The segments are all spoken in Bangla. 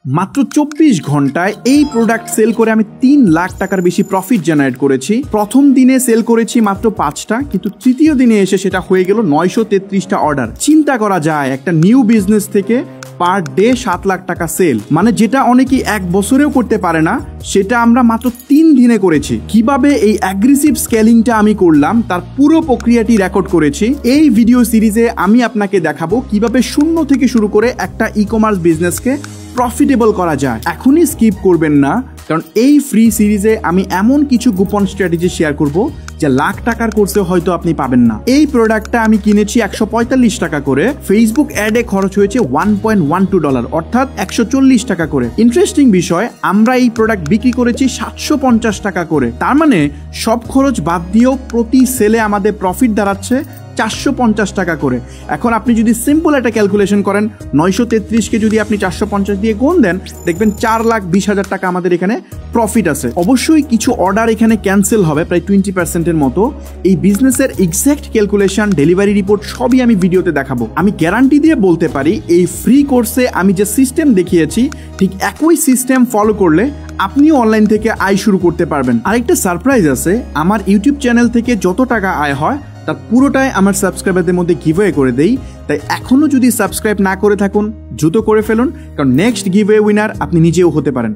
মাত্র 24 ঘন্টায় এই প্রোডাক্ট সেল করে আমি 3 লাখ টাকার বেশি প্রফিট জেনারেট করেছি। প্রথম দিনে সেল করেছি মাত্র 5টা, কিন্তু তৃতীয় দিনে এসে সেটা হয়ে গেল 933টা অর্ডার। চিন্তা করা যায় একটা নিউ বিজনেস থেকে পার ডে 7 লাখ টাকা সেল, মানে যেটা অনেকেই 1 বছরেও করতে পারে না, সেটা আমরা মাত্র 3 দিনে করেছি। কিভাবে এই অ্যাগ্রেসিভ স্কেলিংটা আমি করলাম তার পুরো প্রক্রিয়াটি রেকর্ড করেছি। এই ভিডিও সিরিজে আমি আপনাকে দেখাবো কিভাবে শূন্য থেকে শুরু করে একটা ই কমার্স বিজনেসকে প্রফিটেবল করা যায়। এখনই স্কিপ করবেন না, কারণ এই ফ্রি সিরিজে আমি এমন কিছু গোপন স্ট্র্যাটেজি শেয়ার করব যে লাখ টাকার কোর্সে হয়তো আপনি পাবেন না। এই প্রোডাক্টটা আমি কিনেছি 145 টাকা করে, ফেসবুক অ্যাডে খরচ হয়েছে $1.12, অর্থাৎ 140 টাকা করে। ইন্টারেস্টিং বিষয়, আমরা এই প্রোডাক্ট বিক্রি করেছি 750 টাকা করে। তার মানে সব খরচ বাদ দিয়েও প্রতি সেলে আমাদের প্রফিট দাঁড়াচ্ছে 450 টাকা করে। এখন আপনি যদি সিম্পল একটা ক্যালকুলেশন করেন, 933কে যদি আপনি 450 দিয়ে গুণ দেন, দেখবেন 4,20,000 টাকা আমাদের এখানে প্রফিট আছে। অবশ্যই কিছু অর্ডার এখানে ক্যান্সেল হবে, প্রায় 20%-এর মতো। এই বিজনেসের এক্সাক্ট ক্যালকুলেশন, ডেলিভারি রিপোর্ট সবই আমি ভিডিওতে দেখাবো। আমি গ্যারান্টি দিয়ে বলতে পারি এই ফ্রি কোর্সে আমি যে সিস্টেম দেখিয়েছি ঠিক একই সিস্টেম ফলো করলে আপনিও অনলাইন থেকে আয় শুরু করতে পারবেন। আরেকটা সারপ্রাইজ আছে, আমার ইউটিউব চ্যানেল থেকে যত টাকা আয় হয় তার পুরোটাই আমার সাবস্ক্রাইবারদের মধ্যে গিভওয়ে করে দেই। তাই এখনো যদি সাবস্ক্রাইব না করে থাকুন, দ্রুত করে ফেলুন, কারণ নেক্সট গিভওয়ে উইনার আপনি নিজেও হতে পারেন।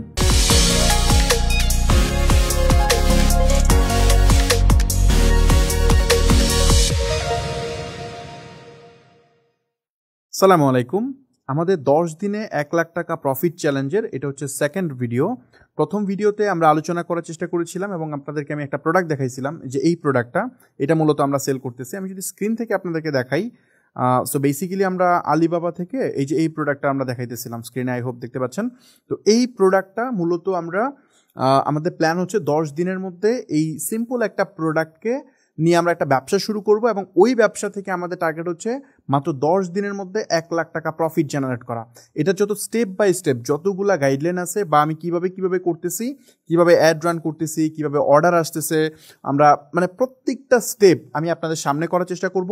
আসসালামু আলাইকুম। আমাদের 10 দিনে 1 লাখ টাকা প্রফিট চ্যালেঞ্জের এটা হচ্ছে সেকেন্ড ভিডিও। প্রথম ভিডিওতে আমরা আলোচনা করার চেষ্টা করেছিলাম এবং আপনাদেরকে আমি একটা প্রোডাক্ট দেখাইছিলাম যে এই প্রোডাক্টটা, এটা মূলত আমরা সেল করতেছি। আমি যদি স্ক্রিন থেকে আপনাদেরকে দেখাই, সো বেসিক্যালি আমরা আলিবাবা থেকে এই যে এই প্রোডাক্টটা আমরা দেখাইতেছিলাম স্ক্রিনে, আই হোপ দেখতে পাচ্ছেন। তো এই প্রোডাক্টটা মূলত আমরা আমাদের প্ল্যান হচ্ছে 10 দিনের মধ্যে এই সিম্পল একটা প্রোডাক্টকে নিয়ে আমরা একটা ব্যবসা শুরু করব এবং ওই ব্যবসা থেকে আমাদের টার্গেট হচ্ছে মাত্র 10 দিনের মধ্যে 1 লাখ টাকা প্রফিট জেনারেট করা। এটা যত স্টেপ বাই স্টেপ যতগুলা গাইডলাইন আছে, বা আমি কিভাবে করতেছি, কিভাবে অ্যাড রান করতেছি, কিভাবে অর্ডার আসতেছে, আমরা মানে প্রত্যেকটা স্টেপ আমি আপনাদের সামনে করার চেষ্টা করব,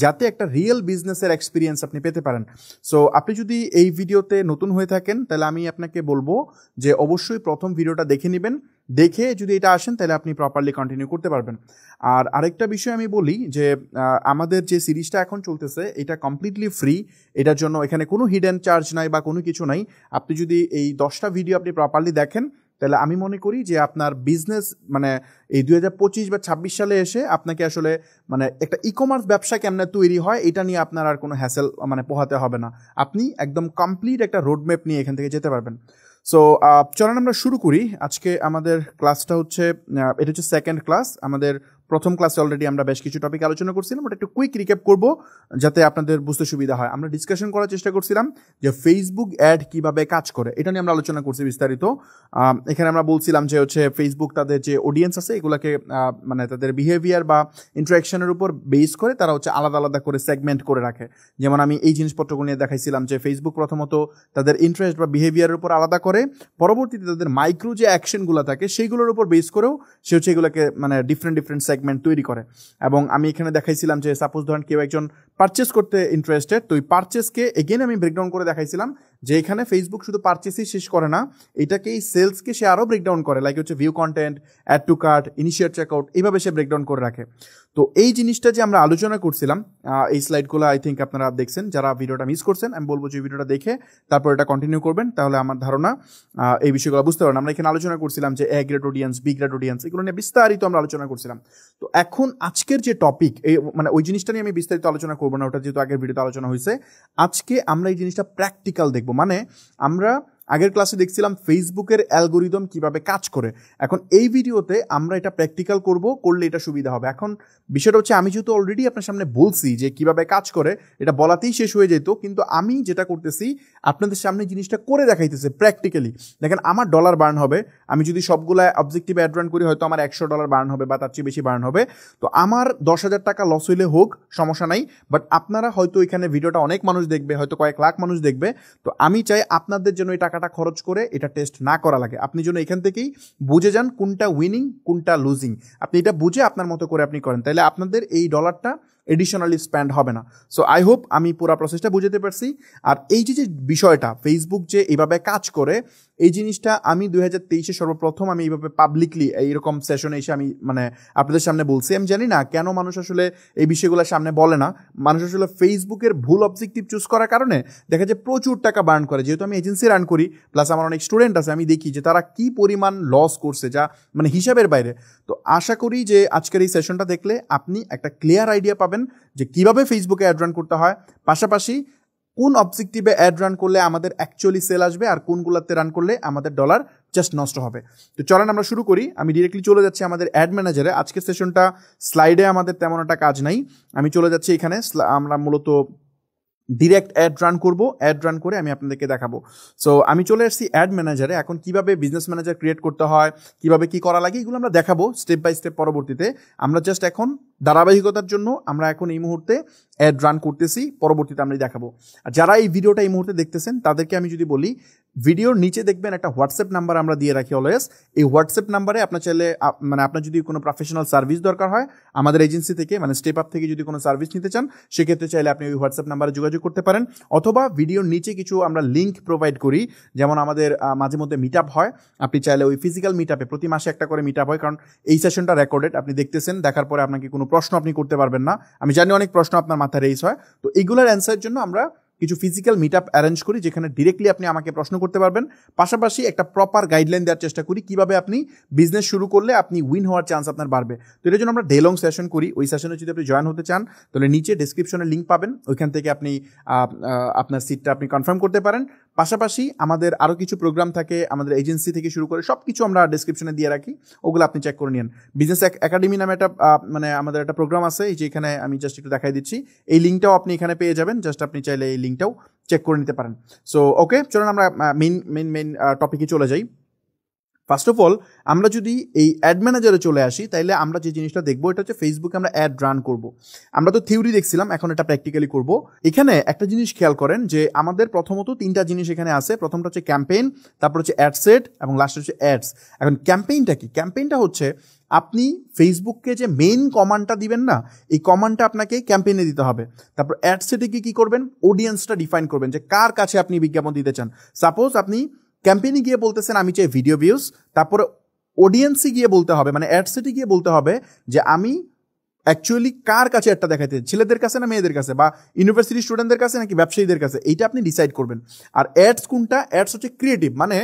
যাতে একটা রিয়েল বিজনেসের এক্সপিরিয়েন্স আপনি পেতে পারেন। সো আপনি যদি এই ভিডিওতে নতুন হয়ে থাকেন, তাহলে আমি আপনাকে বলবো যে অবশ্যই প্রথম ভিডিওটা দেখে নেবেন। দেখে যদি এটা আসেন তাহলে আপনি প্রপারলি কন্টিনিউ করতে পারবেন। আর আরেকটা বিষয় আমি বলি যে আমাদের যে সিরিজটা এখন চলতেছে এটা কমপ্লিটলি ফ্রি। এটার জন্য এখানে কোনো হিডেন চার্জ নাই বা কোনো কিছু নাই। আপনি যদি এই 10টা ভিডিও আপনি প্রপারলি দেখেন, তাহলে আমি মনে করি যে আপনার বিজনেস মানে এই 2025 বা 26 সালে এসে আপনাকে আসলে মানে একটা ই কমার্স ব্যবসা কেমনে তৈরি হয় এটা নিয়ে আপনার আর কোনো হ্যাসেল মানে পোহাতে হবে না। আপনি একদম কমপ্লিট একটা রোডম্যাপ নিয়ে এখান থেকে যেতে পারবেন। সো চলেন আমরা শুরু করি। আজকে আমাদের ক্লাসটা হচ্ছে এটা হচ্ছে সেকেন্ড ক্লাস। আমাদের প্রথম ক্লাসে অলরেডি আমরা বেশ কিছু টপিক আলোচনা করছিলাম, ওটা একটু কুইক রিক্যাপ করব যাতে আপনাদের বুঝতে সুবিধা হয়। আমরা ডিসকাশন করার চেষ্টা করছিলাম যে ফেসবুক অ্যাড কিভাবে কাজ করে, এটা নিয়ে আমরা আলোচনা করছি বিস্তারিত। এখানে আমরা বলছিলাম যে হচ্ছে ফেসবুক তাদের যে অডিয়েন্স আছে এগুলোকে মানে তাদের বিহেভিয়ার বা ইন্টারাকশনের উপর বেস করে তারা হচ্ছে আলাদা আলাদা করে সেগমেন্ট করে রাখে। যেমন আমি এই জিনিসপত্রগুলো নিয়ে দেখাইছিলাম যে ফেসবুক প্রথমত তাদের ইন্টারেস্ট বা বিহেভিয়ারের উপর আলাদা করে, পরবর্তীতে তাদের মাইক্রো যে অ্যাকশনগুলো থাকে সেইগুলোর উপর বেস করেও সে হচ্ছে এগুলোকে মানে ডিফারেন্ট সেগমেন্ট তৈরি করে। এবং আমি এখানে দেখাইছিলাম যে সাপোজ ধরেন কেউ একজন পারচেস করতে ইন্টারেস্টেড, তো ওই পারচেসকে এগেন আমি ব্রেকডাউন করে দেখাইছিলাম যে এখানে ফেসবুক শুধু পারচেসই শেষ করে না, এটাকে এই সেলসকে সে আরও ব্রেকডাউন করে, লাইক হচ্ছে view content, add to cart, initiate checkout, এইভাবে সে ব্রেকডাউন করে রাখে। তো এই জিনিসটা যে আমরা আলোচনা করছিলাম, এই স্লাইডগুলো আই থিঙ্ক আপনারা দেখছেন। যারা ভিডিওটা মিস করছেন আমি বলবো যে ভিডিওটা দেখে তারপর এটা কন্টিনিউ করবেন, তাহলে আমার ধারণা এই বিষয়গুলো বুঝতে পারেন। আমরা এখানে আলোচনা করছিলাম যে A grade audience, B grade audience, এগুলো নিয়ে বিস্তারিত আমরা আলোচনা করছিলাম। তো এখন আজকের যে টপিক, এই মানে ওই জিনিসটা নিয়ে আমি বিস্তারিত আলোচনা করবো না, ওটা যেহেতু আগের ভিডিওতে আলোচনা হয়েছে। আজকে আমরা এই জিনিসটা প্র্যাকটিক্যাল দেখবো। মানে আমরা আগের ক্লাসে দেখছিলাম ফেসবুকের অ্যালগোরিদম কিভাবে কাজ করে, এখন এই ভিডিওতে আমরা এটা প্র্যাকটিক্যাল করব, করলে এটা সুবিধা হবে। এখন বিষয়টা হচ্ছে আমি যেহেতু অলরেডি আপনার সামনে বলছি যে কিভাবে কাজ করে, এটা বলাতেই শেষ হয়ে যেত, কিন্তু আমি যেটা করতেছি আপনাদের সামনে জিনিসটা করে দেখাইতেছে প্র্যাকটিক্যালি। দেখেন আমার ডলার বার্ন হবে, আমি যদি সবগুলা অবজেক্টিভ অ্যাড রান করি হয়তো আমার $100 বার্ন হবে বা তার চেয়ে বেশি বার্ন হবে। তো আমার 10,000 টাকা লস হইলে হোক, সমস্যা নাই, বাট আপনারা হয়তো এখানে ভিডিওটা অনেক মানুষ দেখবে, হয়তো কয়েক লাখ মানুষ দেখবে। তো আমি চাই আপনাদের জন্য এই টাকাটা খরচ করে এটা টেস্ট না করা লাগে, আপনি যেন এখান থেকেই বুঝে যান কোনটা উইনিং কোনটা লুজিং। আপনি এটা বুঝে আপনার মতো করে আপনি করেন, তাহলে আপনাদের এই ডলারটা এডিশনালি স্পেন্ড হবে না। সো আই হোপ আমি পুরো প্রসেসটা বুঝাতে পারছি। আর এই যে বিষয়টা ফেসবুক যে এইভাবে কাজ করে, এই জিনিসটা আমি 2023-এ সর্বপ্রথম আমি এইভাবে পাবলিকলি এইরকম সেশনে এসে আমি মানে আপনাদের সামনে বলছি। আমি জানি না কেন মানুষ আসলে এই বিষয়গুলো সামনে বলে না। মানুষ আসলে ফেসবুকের ভুল অবজেক্টিভ চুজ করার কারণে দেখা যায় প্রচুর টাকা বার্ন করে। যেহেতু আমি এজেন্সি রান করি, প্লাস আমার অনেক স্টুডেন্ট আছে, আমি দেখি যে তারা কি পরিমাণ লস করছে, যা মানে হিসাবের বাইরে। তো আশা করি যে আজকের এই সেশনটা দেখলে আপনি একটা ক্লিয়ার আইডিয়া পাবেন যে কিভাবে ফেসবুকে অ্যাড রান করতে হয়, পাশাপাশি কোন অবজেক্টিভে অ্যাড রান করলে আমাদের অ্যাকচুয়ালি সেল আসবে আর কোনগুলোতে রান করলে আমাদের ডলার জাস্ট নষ্ট হবে। তো চলেন আমরা শুরু করি। আমি ডিরেক্টলি চলে যাচ্ছি আমাদের অ্যাড ম্যানেজারে। আজকের সেশনটা স্লাইডে আমাদের তেমন একটা কাজ নাই, আমি চলে যাচ্ছি এখানে। আমরা মূলত ডিরেক্ট অ্যাড রান করব, অ্যাড রান করে আমি আপনাদেরকে দেখাবো। সো আমি চলে আসছি অ্যাড ম্যানেজারে। এখন কিভাবে বিজনেস ম্যানেজার ক্রিয়েট করতে হয়, কিভাবে কি করা লাগে, এগুলো আমরা দেখাবো স্টেপ বাই স্টেপ পরবর্তীতে। আমরা জাস্ট এখন ধারাবাহিকতার জন্য আমরা এখন এই মুহূর্তে অ্যাড রান করতেছি, পরবর্তীতে আমরা দেখাবো। আর যারা এই ভিডিওটা এই মুহূর্তে দেখতেছেন তাদেরকে আমি যদি বলি, ভিডিওর নিচে দেখবেন একটা হোয়াটসঅ্যাপ নাম্বার আমরা দিয়ে রাখি অলওয়েজ। এই হোয়াটসঅ্যাপ নাম্বারে আপনার চাইলে মানে আপনার যদি কোনো প্রফেশনাল সার্ভিস দরকার হয় আমাদের এজেন্সি থেকে, মানে স্টেপ আপ থেকে যদি কোনো সার্ভিস নিতে চান, সেক্ষেত্রে চাইলে আপনি ওই হোয়াটসঅ্যাপ নাম্বারে যোগাযোগ করতে পারেন। অথবা ভিডিওর নিচে কিছু আমরা লিঙ্ক প্রোভাইড করি, যেমন আমাদের মাঝে মধ্যে মিট আপ হয়। আপনি চাইলে ওই ফিজিক্যাল মিট আপে প্রতি মাসে একটা করে মিট আপ হয়, কারণ এই সেশনটা রেকর্ডেড, আপনি দেখতেছেন, দেখার পরে আপনাকে কোনো প্রশ্ন আপনি করতে পারবেন না। আমি জানি অনেক প্রশ্ন আপনার মাথায় রেইজ হয়, তো এইগুলোর অ্যান্সারের জন্য আমরা কিছু ফিজিক্যাল মিট আপ অ্যারেঞ্জ করি, যেখানে ডিরেক্টলি আপনি আমাকে প্রশ্ন করতে পারবেন। পাশাপাশি একটা প্রপার গাইডলাইন দেওয়ার চেষ্টা করি কিভাবে আপনি বিজনেস শুরু করলে আপনি উইন হওয়ার চান্স আপনার বাড়বে। তো এর জন্য আমরা ডে লং সেশন করি। ওই সেশনে যদি আপনি জয়েন হতে চান তাহলে নিচে ডেসক্রিপশনে লিঙ্ক পাবেন, ওইখান থেকে আপনি আপনার সিটটা আপনি কনফার্ম করতে পারেন। পাশাপাশি আমাদের আরও কিছু প্রোগ্রাম থাকে, আমাদের এজেন্সি থেকে শুরু করে সব কিছু আমরা ডেসক্রিপশনে দিয়ে রাখি, ওগুলো আপনি চেক করে নিন। বিজনেস একাডেমি নামে একটা মানে আমাদের একটা প্রোগ্রাম আছে, এই যে এখানে আমি জাস্ট একটু দেখাই দিচ্ছি, এই লিঙ্কটাও আপনি এখানে পেয়ে যাবেন, জাস্ট আপনি চাইলে এই লিঙ্কটাও চেক করে নিতে পারেন। সো ওকে, চলুন আমরা মেইন টপিকে চলে যাই। ফার্স্ট অফ অল আমরা যদি এই অ্যাড ম্যানেজারে চলে আসি, তাইলে আমরা যে জিনিসটা দেখবো এটা হচ্ছে ফেসবুকে আমরা অ্যাড রান করব। আমরা তো থিওরি দেখছিলাম, এখন এটা প্র্যাকটিক্যালি করব। এখানে একটা জিনিস খেয়াল করেন যে আমাদের প্রথমত তিনটা জিনিস এখানে আছে। প্রথমটা হচ্ছে ক্যাম্পেইন, তারপর হচ্ছে অ্যাড সেট এবং লাস্ট হচ্ছে অ্যাডস। এখন ক্যাম্পেইনটা কি? ক্যাম্পেইনটা হচ্ছে আপনি ফেসবুককে যে মেইন কমান্ডটা দিবেন না, এই কমান্ডটা আপনাকে ক্যাম্পেইনে দিতে হবে। তারপর অ্যাড সেটে কি করবেন, অডিয়েন্সটা ডিফাইন করবেন যে কার কাছে আপনি বিজ্ঞাপন দিতে চান। সাপোজ আপনি ক্যাম্পেইনে গিয়ে বলতেছেন আমি চাই ভিডিও ভিউজ, তারপরে অডিয়েন্সে গিয়ে বলতে হবে, মানে অ্যাড সেটে গিয়ে বলতে হবে যে আমি অ্যাকচুয়ালি কার কাছে একটা দেখাতে, ছেলেদের কাছে না মেয়েদের কাছে, বা ইউনিভার্সিটি স্টুডেন্টদের কাছে নাকি ব্যবসায়ীদের কাছে, এইটা আপনি ডিসাইড করবেন। আর অ্যাডস কোনটা? অ্যাডস হচ্ছে ক্রিয়েটিভ, মানে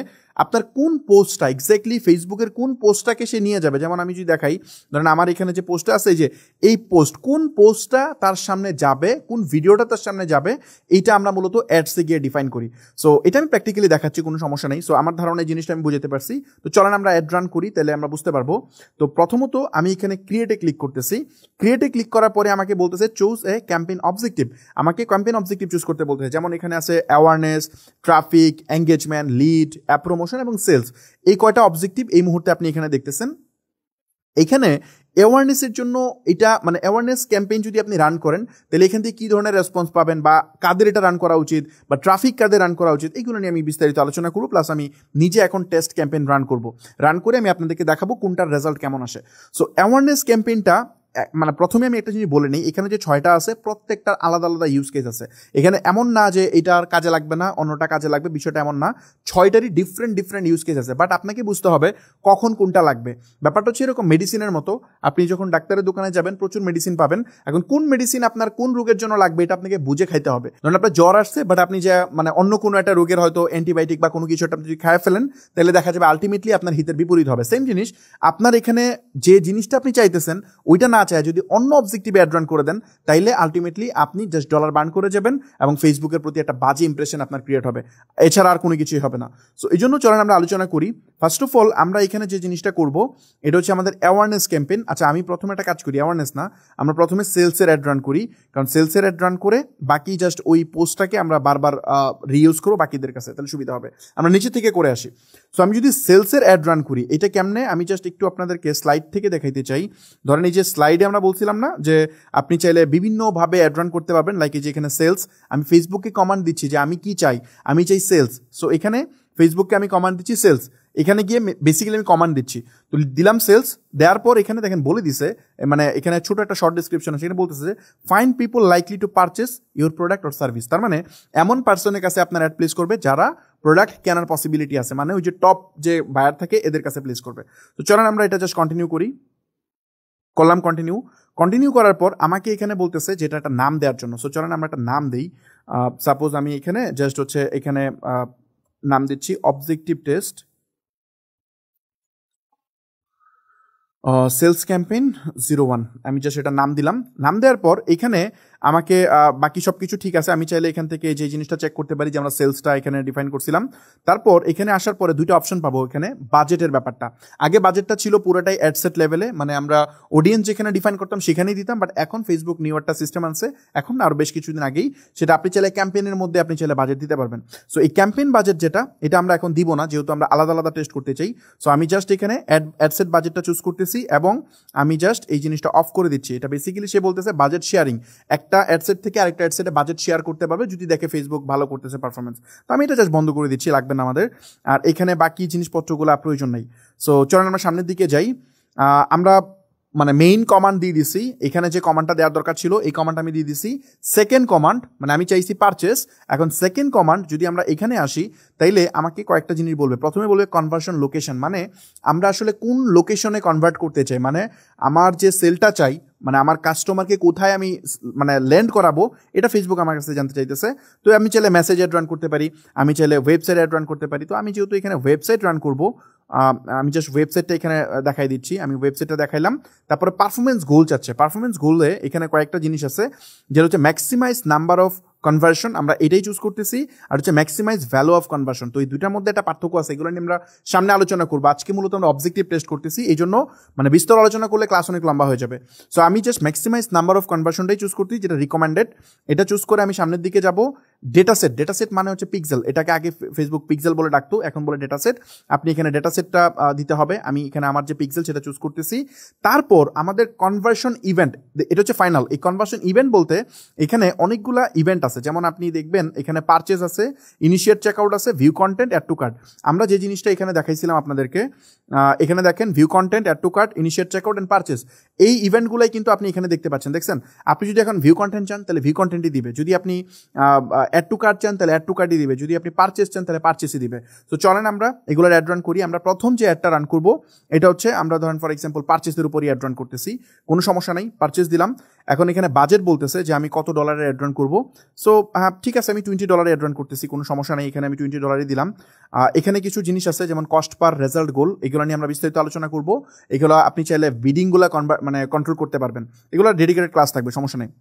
আপনার কোন পোস্টটা এক্স্যাক্টলি ফেসবুকের কোন পোস্টটাকে সে নিয়ে যাবে। যেমন আমি যদি দেখাই, ধরেন আমার এখানে যে পোস্টটা আছে, যে এই পোস্ট, কোন পোস্টটা তার সামনে যাবে, কোন ভিডিওটা তার সামনে যাবে, এইটা আমরা মূলত অ্যাডসে গিয়ে ডিফাইন করি। সো এটা আমি প্র্যাকটিক্যালি দেখাচ্ছি, কোনো সমস্যা নেই। সো আমার ধারণা এই জিনিসটা আমি বুঝতে পারছি। তো চলেন আমরা অ্যাড রান করি, তাহলে আমরা বুঝতে পারবো। তো প্রথমত আমি এখানে ক্রিয়েটে ক্লিক করতেছি। ক্রিয়েটে ক্লিক করার পরে আমাকে বলতেছে চুজ এ ক্যাম্পেইন অবজেক্টিভ। আমাকে ক্যাম্পেইন অবজেক্টিভ চুজ করতে বলতেছে। যেমন এখানে আছে awareness, traffic, engagement, lead, app promotion এবং সেলস। এই কয়টা অবজেক্টিভ এই মুহূর্তে আপনি এখানে দেখতেছেন। এখানে অ্যাওয়ারনেসের জন্য এটা মানে অ্যাওয়ারনেস ক্যাম্পেইন যদি আপনি রান করেন, তাহলে এখান থেকে কী ধরনের রেসপন্স পাবেন, বা কাদের এটা রান করা উচিত, বা ট্রাফিক কাদের রান করা উচিত, এগুলো নিয়ে আমি বিস্তারিত আলোচনা করব। প্লাস আমি নিজে এখন টেস্ট ক্যাম্পেইন রান করব, রান করে আমি আপনাদেরকে দেখাবো কোনটার রেজাল্ট কেমন আসে। সো অ্যাওয়ারনেস ক্যাম্পেইনটা মানে প্রথমে আমি একটা জিনিস বলে নিই, এখানে যে 6টা আছে প্রত্যেকটার আলাদা আলাদা ইউজ কেস আছে। এখানে এমন না যে এটার কাজে লাগবে না অন্যটা কাজে লাগবে, বিষয়টা এমন না। 6টারই ডিফারেন্ট ইউজ কেস আছে, বাট আপনাকে বুঝতে হবে কখন কোনটা লাগবে। ব্যাপারটা হচ্ছে এরকম মেডিসিনের মতো, আপনি যখন ডাক্তারের দোকানে যাবেন প্রচুর মেডিসিন পাবেন। এখন কোন মেডিসিন আপনার কোন রোগের জন্য লাগবে এটা আপনাকে বুঝে খাইতে হবে। ধরুন আপনার জ্বর আসছে, বাট আপনি যে মানে অন্য কোনো একটা রোগের হয়তো অ্যান্টিবায়োটিক বা কোনো কিছু একটা আপনি যদি খায় ফেলেন, তাহলে দেখা যাবে আলটিমেটলি আপনার হিতের বিপরীত হবে। সেম জিনিস আপনার এখানে যে জিনিসটা আপনি চাইতেছেন ওইটা না চায় যদি অন্য অবজেক্টিভ অ্যাড রান করে দেন, তাইলে আলটিমেটলি আপনি জাস্ট ডলার বার্ন করে যাবেন এবং ফেসবুকের প্রতি একটা বাজে ইমপ্রেশন আপনার ক্রিয়েট হবে, এছাড়া আর কোনো কিছুই হবে না। সো এই জন্য চলেন আমরা আলোচনা করি। ফার্স্ট অফ অল আমরা এখানে যে জিনিসটা করব এটা হচ্ছে আমাদের অ্যাওয়ারনেস ক্যাম্পেইন। আচ্ছা আমি প্রথমে একটা কাজ করি, অ্যাওয়ারনেস না, আমরা প্রথমে সেলসের অ্যাড রান করি, কারণ সেলসের অ্যাড রান করে বাকি জাস্ট ওই পোস্টটাকে আমরা বারবার রিইউজ করবো বাকিদের কাছে, তাহলে সুবিধা হবে। আমরা নিচে থেকে করে আসি। সো আমি যদি সেলসের অ্যাড রান করি, এটা কেমনে আমি জাস্ট একটু আপনাদেরকে স্লাইড থেকে দেখাইতে চাই। ধরেন এই যে স্লাইডে আমরা বলছিলাম না যে আপনি চাইলে বিভিন্নভাবে অ্যাড রান করতে পারবেন, লাইক এই যে এখানে সেলস, আমি ফেসবুকে কমান্ড দিচ্ছি যে আমি কি চাই, আমি চাই সেলস। সো এখানে ফেসবুককে আমি কমান্ড দিচ্ছি সেলস, এখানে গিয়ে বেসিক্যালি আমি কমান্ড দিচ্ছি, তো দিলাম সেলস, দেওয়ার পর এখানে দেখেন বলে দিছে, মানে এখানে ছোট একটা শর্ট ডিসক্রিপশন আছে, এখানে বলতেছে যে find people likely to purchase your product or service. তার মানে এমন পার্সনের কাছে আপনার অ্যাড প্লেস করবে যারা প্রোডাক্ট কেনার পসিবিলিটি আছে, মানে ওই যে টপ যে বায়ার থাকে এদের কাছে প্লেস করবে। তো চলেন আমরা এটা জাস্ট কন্টিনিউ করি, করলাম কন্টিনিউ করার পর আমাকে এখানে বলতেছে যেটা একটা নাম দেওয়ার জন্য। সো চলেন আমরা একটা নাম দিই, সাপোজ আমি এখানে জাস্ট হচ্ছে এখানে নাম দিচ্ছি অবজেক্টিভ টেস্ট সেলস ক্যাম্পেইন 01, আমি জাস্ট এটা নাম দিলাম। নাম দেওয়ার পর এখানে আমাকে বাকি সব কিছু ঠিক আছে, আমি চাইলে এখান থেকে যে জিনিসটা চেক করতে পারি যে আমরা সেলসটা এখানে ডিফাইন করছিলাম। তারপর এখানে আসার পরে দুইটা অপশন পাবো, এখানে বাজেটের ব্যাপারটা, আগে বাজেটটা ছিল পুরোটাই অ্যাডসেট লেভেলে, মানে আমরা অডিয়েন্স যেখানে ডিফাইন করতাম সেখানেই দিতাম, বাট এখন ফেসবুক নিউ একটা সিস্টেম আনছে, এখন আরও বেশ কিছুদিন আগেই, সেটা আপনি চাইলে ক্যাম্পেইনের মধ্যে আপনি চাইলে বাজেট দিতে পারবেন। সো এই ক্যাম্পেইন বাজেট যেটা, এটা আমরা এখন দিব না, যেহেতু আমরা আলাদা আলাদা টেস্ট করতে চাই। সো আমি জাস্ট এখানে অ্যাডসেট বাজেটটা চুজ করতেছি এবং আমি জাস্ট এই জিনিসটা অফ করে দিচ্ছি। এটা বেসিক্যালি সে বলতেছে বাজেট শেয়ারিং, একটা অ্যাডসেট থেকে আরেকটা অ্যাডসেটে বাজেট শেয়ার করতে পারবে যদি দেখে ফেসবুক ভালো করতেছে পারফরমেন্স। তো আমি এটা জাস্ট বন্ধ করে দিচ্ছি, লাগবে না আমাদের। আর এখানে বাকি জিনিসপত্রগুলো প্রয়োজন নেই। সো চলেন আমরা সামনের দিকে যাই। আমরা মানে মেইন কমান্ড দিয়ে দিছি, এখানে যে কমান্ডটা দেওয়ার দরকার ছিল এই কমান্ড আমি দিয়ে দিছি। সেকেন্ড কমান্ড মানে আমি চাইছি পারচেস, এখন সেকেন্ড কমান্ড যদি আমরা এখানে আসি তাইলে আমাকে কয়েকটা জিনিস বলবে। প্রথমে বলবে কনভার্সন লোকেশন, মানে আমরা আসলে কোন লোকেশনে কনভার্ট করতে চাই, মানে আমার যে সেলটা চাই, মানে আমার কাস্টমারকে কোথায় আমি মানে ল্যান্ড করাবো, এটা ফেসবুক আমার কাছে জানতে চাইতেছে। তো আমি চাইলে মেসেজ অ্যাড রান করতে পারি, আমি চাইলে ওয়েবসাইট অ্যাড রান করতে পারি। তো আমি যেহেতু এখানে ওয়েবসাইট রান করবো, আমি জাস্ট ওয়েবসাইটটা এখানে দেখাই দিচ্ছি, আমি ওয়েবসাইটটা দেখাইলাম। তারপরে পারফরমেন্স গোল চাচ্ছে, পারফরমেন্স গোলে এখানে কয়েকটা জিনিস আছে, যেটা হচ্ছে ম্যাক্সিমাইজ নাম্বার অফ কনভার্সন, আমরা এটাই চুজ করতেছি, আর হচ্ছে ম্যাক্সিমাইজ ভ্যালু অফ কনভার্সন। তো এই দুইটার মধ্যে একটা পার্থক্য আছে, এগুলো নিয়ে আমরা সামনে আলোচনা করবো। আজকে মূলত আমরা অবজেক্টিভ টেস্ট করতেছি, এই জন্য মানে বিস্তর আলোচনা করলে ক্লাস অনেক লম্বা হয়ে যাবে। সো আমি জাস্ট ম্যাক্সিমাইজ নাম্বার অফ কনভার্সনটাই চুজ করতেছি, যেটা রিকমেন্ডেড। এটা চুজ করে আমি সামনের দিকে যাব। ডেটাসেট মানে হচ্ছে পিক্সেল, এটাকে আগে ফেসবুক পিক্সেল বলে ডাকতো, এখন বলে ডেটাসেট। আপনি এখানে ডেটাসেটটা দিতে হবে, আমি এখানে আমার যে পিক্সেল সেটা চুজ করতেছি। তারপর আমাদের কনভার্সন ইভেন্ট, এটা হচ্ছে ফাইনাল। এই কনভার্সন ইভেন্ট বলতে এখানে অনেকগুলা ইভেন্ট আছে, যেমন আপনি দেখবেন এখানে পারচেজ আছে, ইনিশিয়েট চেকআউট আছে, view content, add to cart. আমরা যে জিনিসটা এখানে দেখাইছিলাম আপনাদেরকে, এখানে দেখেন view content, add to cart, initiate checkout and purchase, এই ইভেন্টগুলাই কিন্তু আপনি এখানে দেখতে পাচ্ছেন। দেখছেন, আপনি যদি এখন ভিউ কন্টেন্ট চান তাহলে ভিউ কন্টেন্টই দিবে, যদি আপনি অ্যাড টু কার্ট চান তাহলে অ্যাড টু কার্টই দিবে, যদি আপনি পারচেজ চান তাহলে পারচেসই দিবে। তো চলেন আমরা এগুলোর অ্যাড রান করি। আমরা প্রথম যে অ্যাডটা রান করবো এটা হচ্ছে, আমরা ধরেন ফর এক্সাম্পল পারচেসের উপরই অ্যাড রান করতেছি, কোনো সমস্যা নাই, পারচেস দিলাম। এখন এখানে বাজেট বলতেছে যে আমি কত ডলারের অ্যাড রান করবো। সো ঠিক আছে, আমি $20 অ্যাড রান করতেছি, কোনো সমস্যা নেই, এখানে আমি $20 দিলাম। এখানে কিছু জিনিস আছে যেমন কস্ট পার রেজাল্ট গোল, এগুলো নিয়ে আমরা বিস্তারিত আলোচনা করবো। এগুলো আপনি চাইলে বিডিংগুলো মানে কন্ট্রোল করতে পারবেন, এগুলো ডেডিকেটেড ক্লাস থাকবে, সমস্যা নেই।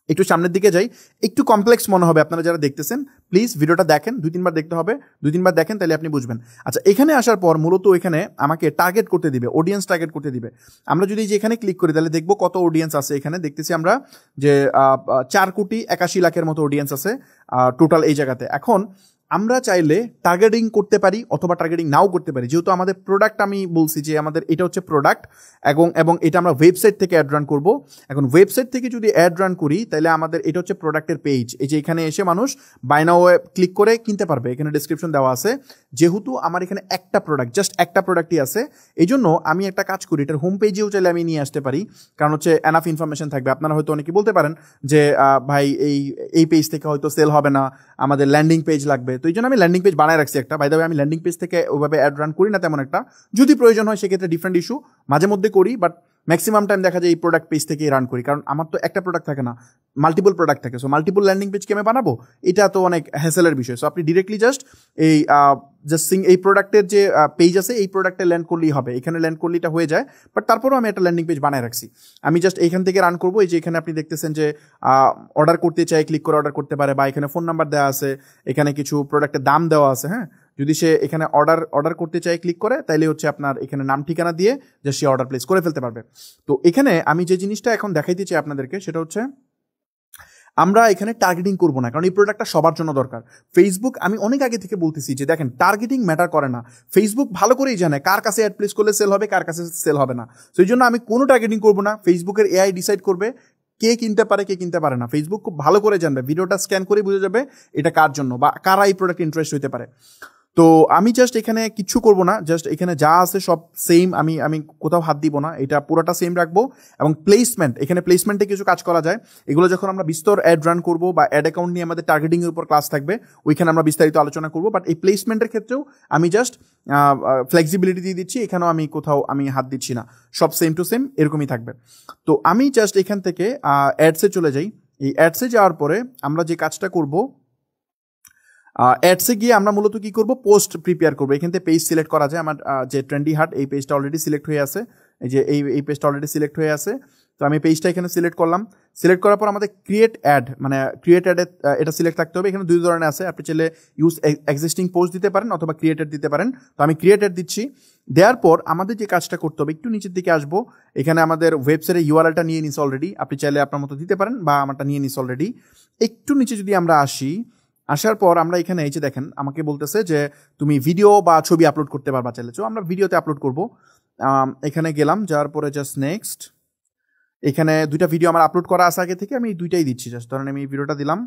একটু সামনের দিকে যাই, একটু কমপ্লেক্স মনে হবে আপনারা যারা দেখতেছেন, প্লিজ ভিডিওটা দেখেন, 2-3 বার দেখতে হবে, 2-3 বার দেখেন তাহলে আপনি বুঝবেন। আচ্ছা, এখানে আসার পর মূলত এখানে আমাকে টার্গেট করতে দিবে, অডিয়েন্স টার্গেট করতে দিবে। আমরা যদি যে এখানে ক্লিক করি তাহলে দেখবো কত অডিয়েন্স আছে। এখানে দেখতেছি আমরা যে 4,81,00,000-এর মতো অডিয়েন্স আছে টোটাল এই জায়গাতে। এখন আমরা চাইলে টার্গেটিং করতে পারি অথবা টার্গেটিং নাও করতে পারি, যেহেতু আমাদের প্রোডাক্ট, আমি বলছি যে আমাদের এটা হচ্ছে প্রোডাক্ট, এবং এটা আমরা ওয়েবসাইট থেকে অ্যাড রান করবো। এখন ওয়েবসাইট থেকে যদি অ্যাড রান করি তাহলে আমাদের এটা হচ্ছে প্রোডাক্টের পেজ, এই যে এখানে এসে মানুষ বাই নাও ক্লিক করে কিনতে পারবে, এখানে ডেসক্রিপশন দেওয়া আছে। যেহেতু আমার এখানে একটা প্রোডাক্ট, জাস্ট একটা প্রোডাক্টই আছে, এই জন্য আমি একটা কাজ করি, এটার হোম পেজেও চাইলে আমি নিয়ে আসতে পারি, কারণ হচ্ছে এনাফ ইনফরমেশন থাকবে। আপনারা হয়তো অনেকে বলতে পারেন যে ভাই এই পেজ থেকে হয়তো সেল হবে না, আমাদের ল্যান্ডিং পেজ লাগবে। তো এই জন্য আমি ল্যান্ডিং পেজ বানায় রাখছি একটা। বাই দ্য ওয়ে, আমি ল্যান্ডিং পেজ থেকে ওইভাবে অ্যাড রান করি না তেমন একটা, যদি প্রয়োজন হয় সেক্ষেত্রে ডিফারেন্ট ইস্যু, মাঝে মধ্যে করি, বাট ম্যাক্সিমাম টাইম দেখা যায় এই প্রোডাক্ট পেজ থেকেই রান করি, কারণ আমার তো একটা প্রোডাক্ট থাকে না, মাল্টিপল প্রোডাক্ট থাকে। সো মাল্টিপল ল্যান্ডিং পেজ কি আমি বানাবো, এটা তো অনেক হ্যাসেলের বিষয়। সো আপনি ডিরেক্টলি জাস্ট এই প্রোডাক্টের যে পেজ আছে এই প্রোডাক্টে ল্যান্ড করলেই হবে, এখানে ল্যান্ড করলেই এটা হয়ে যায়। বাট তারপরেও আমি একটা ল্যান্ডিং পেজ বানায় রাখছি, আমি জাস্ট এইখান থেকে রান করবো। এই যে এখানে আপনি দেখতেছেন যে অর্ডার করতে চাই, ক্লিক করে অর্ডার করতে পারে, বা এখানে ফোন নাম্বার দেওয়া আছে, এখানে কিছু প্রোডাক্টের দাম দেওয়া আছে। হ্যাঁ, যদি সে এখানে অর্ডার করতে চায় ক্লিক করে, তাইলে হচ্ছে আপনার এখানে নাম ঠিকানা দিয়ে যে সে অর্ডার প্লেস করে ফেলতে পারবে। তো এখানে আমি যে জিনিসটা এখন দেখাইতে চাই আপনাদেরকে সেটা হচ্ছে, আমরা এখানে টার্গেটিং করবো না, কারণ এই প্রোডাক্টটা সবার জন্য দরকার। ফেসবুক, আমি অনেক আগে থেকে বলতেছি যে দেখেন, টার্গেটিং ম্যাটার করে না। ফেসবুক ভালো করেই জানে কার কাছে অ্যাড প্লেস করলে সেল হবে, কার কাছে সেল হবে না। তো এই জন্য আমি কোনো টার্গেটিং করবো না, ফেসবুকের এআই ডিসাইড করবে কে কিনতে পারে কে কিনতে পারে না। ফেসবুক খুব ভালো করে জানবে, ভিডিওটা স্ক্যান করে বুঝে যাবে এটা কার জন্য বা কারা এই প্রোডাক্ট ইন্টারেস্ট হইতে পারে। তো আমি জাস্ট এখানে কিছু করব না, জাস্ট এখানে যা আছে সব সেম, আমি কোথাও হাত দিব না, এটা পুরোটা সেম রাখবো। এবং প্লেসমেন্ট, এখানে প্লেসমেন্টে কিছু কাজ করা যায়, এগুলো যখন আমরা বিস্তর অ্যাড রান করবো বা অ্যাড অ্যাকাউন্ট নিয়ে আমাদের টার্গেটিংয়ের উপর ক্লাস থাকবে, ওইখানে আমরা বিস্তারিত আলোচনা করবো। বাট এই প্লেসমেন্টের ক্ষেত্রেও আমি জাস্ট ফ্লেক্সিবিলিটি দিয়ে দিচ্ছি, এখানেও আমি কোথাও আমি হাত দিচ্ছি না, সব সেম টু সেম এরকমই থাকবে। তো আমি জাস্ট এখান থেকে অ্যাডসে চলে যাই। এই অ্যাডসে যাওয়ার পরে আমরা যে কাজটা করব, অ্যাডসে গিয়ে আমরা মূলত কি করব, পোস্ট প্রিপেয়ার করবো। এখান থেকে পেজ সিলেক্ট করা যায়। আমার যে ট্রেন্ডি হাট, এই পেজটা অলরেডি সিলেক্ট হয়ে আছে, এই যে এই পেজটা অলরেডি সিলেক্ট হয়ে আছে। তো আমি পেজটা এখানে সিলেক্ট করলাম। সিলেক্ট করার পর আমাদের ক্রিয়েট অ্যাড, মানে ক্রিয়েট অ্যাডে এটা সিলেক্ট থাকতে হবে। এখানে দুই ধরনের আছে, আপনি চাইলে ইউজ এক্সিস্টিং পোস্ট দিতে পারেন অথবা ক্রিয়েটেড দিতে পারেন। তো আমি ক্রিয়েটেড দিচ্ছি। দেওয়ার পর আমাদের যে কাজটা করতে হবে, একটু নিচের দিকে আসবো, এখানে আমাদের ওয়েবসাইটের ইউআরএলটা নিয়ে নিস অলরেডি, আপনি চাইলে আপনার মতো দিতে পারেন বা আমারটা নিয়ে নিস অলরেডি। একটু নিচে যদি আমরা আসি, আসার পর আমরা এখানে এই যে দেখেন আমাকে বলতেছে যে তুমি ভিডিও বা ছবি আপলোড করতে পারবা চাইলে। তো আমরা ভিডিওতে আপলোড করব। এখানে গেলাম, যাওয়ার পরে জাস্ট নেক্সট, এখানে দুইটা ভিডিও আমার আপলোড করা আছে আগে থেকে, আমি দুইটাই দিচ্ছি। জাস্ট ধরেন আমি এই ভিডিওটা দিলাম,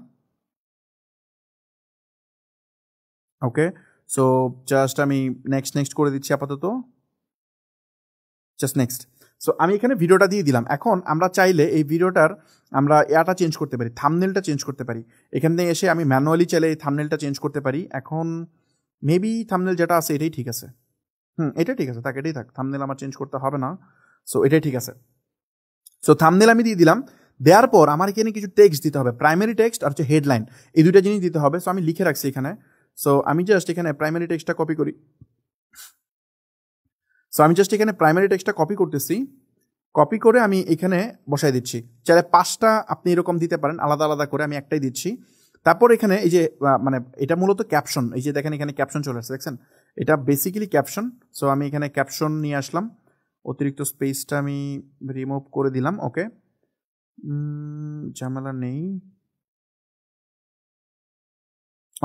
ওকে। সো জাস্ট আমি নেক্সট করে দিচ্ছি আপাতত, জাস্ট নেক্সট। সো আমি এখানে ভিডিওটা দিয়ে দিলাম। এখন আমরা চাইলে এই ভিডিওটার আমরা এটা চেঞ্জ করতে পারি, থাম্বনেলটা চেঞ্জ করতে পারি। এখানে এসে আমি ম্যানুয়ালি চাইলে এই থাম্বনেলটা চেঞ্জ করতে পারি। এখন মেবি থাম্বনেল যেটা আছে এটাই ঠিক আছে, এটাই ঠিক আছে, এটাই থাক, থাম্বনেল আমার চেঞ্জ করতে হবে না। সো এটাই ঠিক আছে। সো থাম্বনেল আমি দিয়ে দিলাম। দেওয়ার পর আমার এখানে কিছু টেক্সট দিতে হবে, প্রাইমারি টেক্সট আর হচ্ছে হেডলাইন, এই দুইটা জিনিস দিতে হবে। সো আমি লিখে রাখছি এখানে। সো আমি জাস্ট এখানে প্রাইমারি টেক্সটটা কপি করি। সো আমি জাস্ট এখানে প্রাইমারি টেক্সটটা কপি করতেছি, কপি করে আমি এখানে বসাই দিচ্ছি। চাইলে 5টা আপনি এরকম দিতে পারেন আলাদা আলাদা করে, আমি একটাই দিচ্ছি। তারপর এখানে এই যে মানে এটা মূলত ক্যাপশন, এই যে দেখেন এখানে ক্যাপশন চলে আসছে, দেখছেন এটা বেসিক্যালি ক্যাপশন। সো আমি এখানে ক্যাপশন নিয়ে আসলাম, অতিরিক্ত স্পেসটা আমি রিমুভ করে দিলাম, ওকে, ঝামেলা নেই,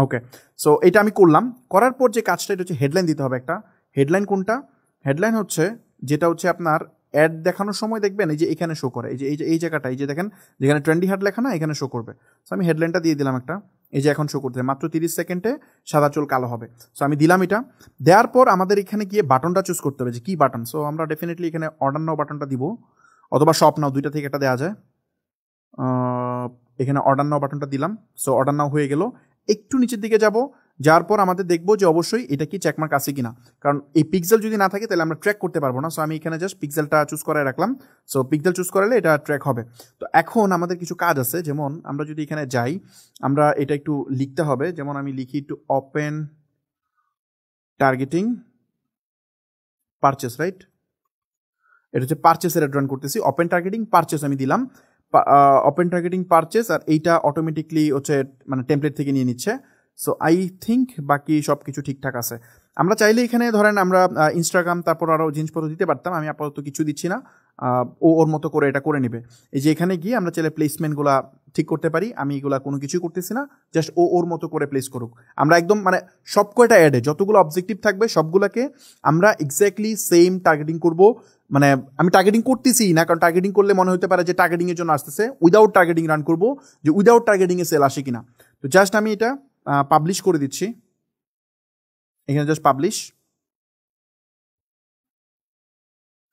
ওকে। সো এটা আমি করলাম। করার পর যে কাজটা, এটা হচ্ছে হেডলাইন দিতে হবে একটা। হেডলাইন কোনটা? হেডলাইন হচ্ছে যেটা হচ্ছে আপনার অ্যাড দেখানোর সময় দেখবেন এই যে এখানে শো করে, এই জায়গাটা, এই যে দেখেন যেখানে ট্রেন্ডি হাট লেখা না, এখানে শো করবে। সো আমি হেডলাইনটা দিয়ে দিলাম একটা, এই যে এখন শো করতে মাত্র 30 সেকেন্ডে সাদা চুল কালো হবে। সো আমি দিলাম এটা। দেওয়ার পর আমাদের এখানে গিয়ে বাটনটা চুজ করতে হবে যে কি বাটন। সো আমরা ডেফিনেটলি এখানে অর্ডার নাও বাটনটা দিব, অথবা শপ নাও, দুইটা থেকে একটা দেওয়া যায়। এখানে অর্ডার নাও বাটনটা দিলাম। সো অর্ডার নাও হয়ে গেল। একটু নিচের দিকে যাব, যাওয়ার পর আমাদের দেখবো যে অবশ্যই এটা কি চেকমার্ক আছে কিনা, কারণ এই পিক্সেল যদি না থাকে তাহলে আমরা ট্র্যাক করতে পারবো না। সো আমি এখানে জাস্ট পিক্সেলটা চুজ করে রাখলাম। সো পিক্সেল চুজ করালে এটা ট্র্যাক হবে। তো এখন আমাদের কিছু কাজ আছে, যেমন আমরা যদি এখানে যাই, আমরা এটা একটু লিখতে হবে। যেমন আমি লিখি একটু ওপেন টার্গেটিং পারচেস, রাইট, এটা হচ্ছে পারচেসের অ্যাড রান করতেছি। ওপেন টার্গেটিং পারচেস আমি দিলাম, ওপেন টার্গেটিং পারচেস, আর এইটা অটোমেটিকলি হচ্ছে মানে টেমপ্লেট থেকে নিয়ে নিচ্ছে। সো আই থিঙ্ক বাকি সব কিছু ঠিকঠাক আছে। আমরা চাইলে এখানে ধরেন আমরা ইনস্টাগ্রাম তারপর আরও জিনিসপত্র দিতে পারতাম, আমি আপাতত কিছু দিচ্ছি না, ওর মতো করে এটা করে নেবে। এই যে এখানে গিয়ে আমরা চাইলে প্লেসমেন্টগুলা ঠিক করতে পারি, আমি এগুলা কোনো কিছুই করতেছি না, জাস্ট ওর মতো করে প্লেস করুক। আমরা একদম মানে সব কয়টা অ্যাডে যতগুলো অবজেক্টিভ থাকবে সবগুলোকে আমরা এক্স্যাক্টলি সেম টার্গেটিং করব। মানে আমি টার্গেটিং করতেছি না, কারণ টার্গেটিং করলে মনে হতে পারে যে টার্গেটিং এর জন্য আসতেছে, উইদাউট টার্গেটিং রান করব, যে উইদাউট টার্গেটিং এ সেল আসে কিনা। তো জাস্ট আমি এটা পাবলিশ করে দিচ্ছি, এখানে জাস্ট পাবলিশ।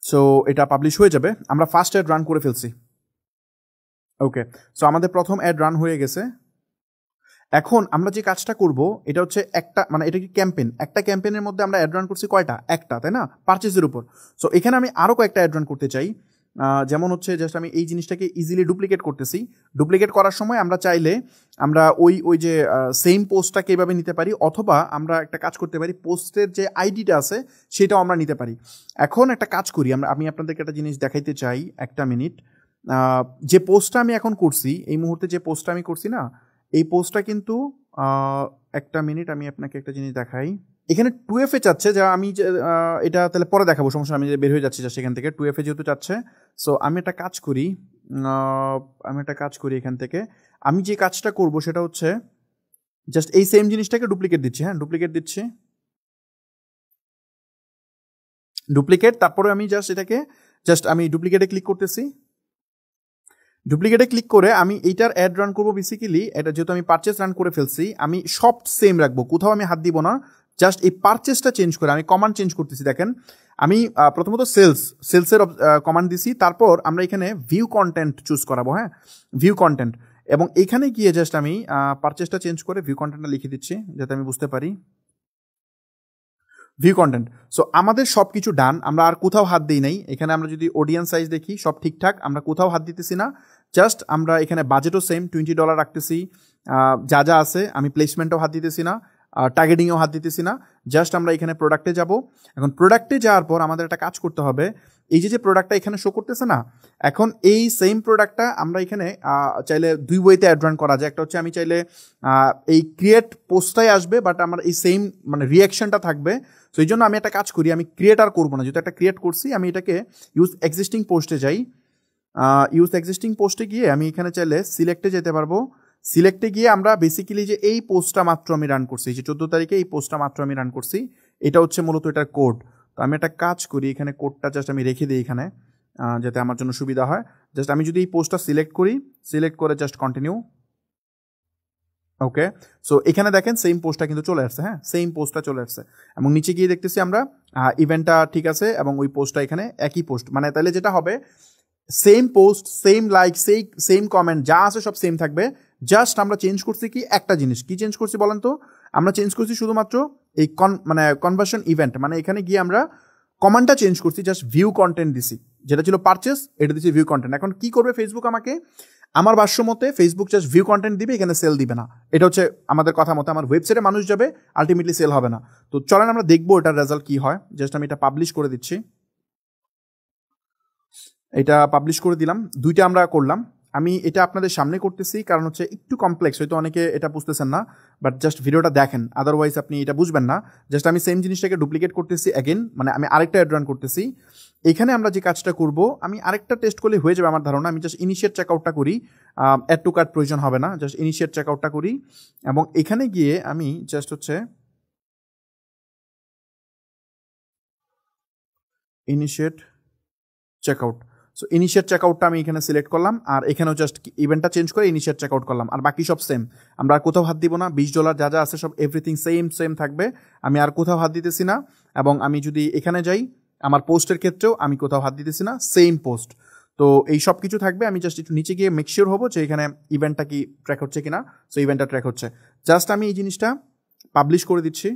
সো এটা পাবলিশ হয়ে যাবে। আমরা ফার্স্ট অ্যাড রান করে ফেলছি, ওকে। সো আমাদের প্রথম অ্যাড রান হয়ে গেছে। এখন আমরা যে কাজটা করব এটা হচ্ছে একটা মানে এটা কি ক্যাম্পেইন, একটা ক্যাম্পেইনের মধ্যে আমরা অ্যাড রান করছি কয়টা, একটা, তাই না, পারচেজের উপর। সো এখানে আমি আরও কয়েকটা অ্যাড রান করতে চাই। যেমন হচ্ছে জাস্ট আমি এই জিনিসটাকে ইজিলি ডুপ্লিকেট করতেছি। ডুপ্লিকেট করার সময় আমরা চাইলে আমরা ওই যে সেম পোস্টটাকে এইভাবে নিতে পারি, অথবা আমরা একটা কাজ করতে পারি, পোস্টের যে আইডিটা আছে সেটাও আমরা নিতে পারি। এখন একটা কাজ করি, আমি আপনাদেরকে একটা জিনিস দেখাইতে চাই, একটা মিনিট। যে পোস্টটা আমি এখন করছি, এই মুহূর্তে যে পোস্টটা আমি করছি না, এই পোস্টটা কিন্তু একটা মিনিট আমি আপনাকে একটা জিনিস দেখাই। এখানে 2F এ চাচ্ছে, যা আমি এটা তাহলে পরে দেখাবো, সমস্যা, আমি বের হয়ে যাচ্ছি সেখান থেকে। 2F এ যেহেতু চাচ্ছে, সো আমি একটা কাজ করি এখান থেকে। আমি যে কাজটা করব সেটা হচ্ছে জাস্ট এই সেম জিনিসটাকে ডুপ্লিকেট দিচ্ছি, হ্যাঁ ডুপ্লিকেট দিচ্ছি, ডুপ্লিকেট। তারপরে আমি জাস্ট আমি ডুপ্লিকেটে ক্লিক করতেছি। ডুপ্লিকেটে ক্লিক করে আমি এইটার অ্যাড রান করবো। বেসিক্যালি এটা যেহেতু আমি পারচেস রান করে ফেলছি, আমি সব সেম রাখবো, কোথাও আমি হাত দিব না, জাস্ট এই পারচেসটা চেঞ্জ করে আমি কমান্ড চেঞ্জ করতেছি। দেখেন আমি প্রথমত সেলসের কমান্ড দিছি, তারপর আমরা এখানে ভিউ কন্টেন্ট চুজ করাবো। হ্যাঁ, ভিউ কন্টেন্ট, এবং এখানে গিয়ে জাস্ট আমি পারচেসটা চেঞ্জ করে ভিউ কন্টেন্টটা লিখে দিচ্ছি যাতে আমি বুঝতে পারি। View content. সো আমাদের সব কিছু ডান, আমরা আর কোথাও হাত দিই নাই। এখানে আমরা যদি অডিয়েন্স সাইজ দেখি সব ঠিকঠাক, আমরা কোথাও হাত দিতেছি না। জাস্ট আমরা এখানে বাজেটও সেম $20 রাখতেছি, যা যা আছে। আমি প্লেসমেন্টও হাত দিতেছি না, টার্গেটিংয়েও হাত দিতেছি না। জাস্ট আমরা এখানে প্রোডাক্টে যাব। এখন প্রোডাক্টে যাওয়ার পর আমাদের একটা কাজ করতে হবে। এই যে প্রোডাক্টটা এখানে শো করতেছে না, এখন এই সেম প্রোডাক্টটা আমরা এখানে চাইলে দুই ওয়েতে অ্যাড রান করা যায়। একটা হচ্ছে আমি চাইলে এই ক্রিয়েট পোস্টটাই আসবে, বাট আমার এই সেম মানে রিয়াকশনটা থাকবে। সো এই জন্য আমি একটা কাজ করি, আমি ক্রিয়েট আর করবো না। যেহেতু একটা ক্রিয়েট করছি, আমি এটাকে ইউজ এক্সিস্টিং পোস্টে যাই। ইউজ এক্সিস্টিং পোস্টে গিয়ে আমি এখানে চাইলে সিলেক্টে যেতে পারবো। সিলেক্টে গিয়ে আমরা বেসিক্যালি যে এই পোস্টটা মাত্র আমি রান করছি, যে 14 তারিখে এই পোস্টটা মাত্র আমি রান করছি, এটা হচ্ছে মূলত এটার কোড। তো আমি একটা কাজ করি, এখানে কোডটা জাস্ট আমি রেখে দিই এখানে, যাতে আমার জন্য সুবিধা হয়। জাস্ট আমি যদি এই পোস্টটা সিলেক্ট করি, সিলেক্ট করে জাস্ট কন্টিনিউ। ওকে, সো এখানে দেখেন সেম পোস্টটা কিন্তু চলে আসছে। হ্যাঁ, সেম পোস্টটা চলে আসছে, এবং নিচে গিয়ে দেখতেছি আমরা ইভেন্টটা ঠিক আছে, এবং ওই পোস্টটা এখানে একই পোস্ট। মানে তাহলে যেটা হবে, same post, same like, same comment, যা আছে সব সেম থাকবে। জাস্ট আমরা চেঞ্জ করছি কি একটা জিনিস, কি চেঞ্জ করছি বলেন তো? আমরা চেঞ্জ করছি শুধুমাত্র এই মানে কনভার্সন ইভেন্ট, মানে এখানে গিয়ে আমরা কমান্ডটা চেঞ্জ করছি, জাস্ট ভিউ কন্টেন্ট দিছি। যেটা ছিল পারচেস, এটা দিচ্ছি ভিউ কন্টেন্ট। এখন কি করবে ফেসবুক আমাকে? আমার ভাষ্য মতে ফেসবুক জাস্ট ভিউ কন্টেন্ট দিবে, এখানে সেল দিবে না। এটা হচ্ছে আমাদের কথা মতে আমার ওয়েবসাইটে মানুষ যাবে, আলটিমেটলি সেল হবে না। তো চলেন আমরা দেখবো এটার রেজাল্ট কি হয়। জাস্ট আমি এটা পাবলিশ করে দিচ্ছি। এটা পাবলিশ করে দিলাম, দুইটা আমরা করলাম। আমি এটা আপনাদের সামনে করতেছি কারণ হচ্ছে একটু কমপ্লেক্স, হয়তো অনেকে এটা বুঝতেছেন না, বাট জাস্ট ভিডিওটা দেখেন, আদারওয়াইজ আপনি এটা বুঝবেন না। জাস্ট আমি সেম জিনিসটাকে ডুপ্লিকেট করতেছি অ্যাগেন, মানে আমি আরেকটা অ্যাড রান করতেছি। এখানে আমরা যে কাজটা করব, আমি আরেকটা টেস্ট করলে হয়ে যাবে আমার ধারণা। আমি জাস্ট ইনিশিয়েট চেকআউটটা করি, অ্যাড টু কার্ট প্রয়োজন হবে না। জাস্ট ইনিশিয়েট চেকআউটটা করি, এবং এখানে গিয়ে আমি জাস্ট হচ্ছে ইনিশিয়েট চেকআউট। সো ইনিশিয়েট চেকআউটটা আমি এখানে সিলেক্ট করলাম, আর এখানেও জাস্ট ইভেন্টটা চেঞ্জ করে ইনিশিয়েট চেকআউট করলাম, আর বাকি সব সেম। আমরা আর কোথাও হাত দিব না। $20 যা যা আছে সব এভরিথিং সেম থাকবে। আমি আর কোথাও হাত দিতেছি না। এবং আমি যদি এখানে যাই, আমার পোস্টের ক্ষেত্রেও আমি কোথাও হাত দিতেছি না, সেম পোস্ট। তো এই সব কিছু থাকবে। আমি জাস্ট একটু নিচে গিয়ে মেকশিওর হবো যে এখানে ইভেন্টটা কি ট্র্যাক হচ্ছে কিনা। সো ইভেন্টটা ট্র্যাক হচ্ছে। জাস্ট আমি এই জিনিসটা পাবলিশ করে দিচ্ছি।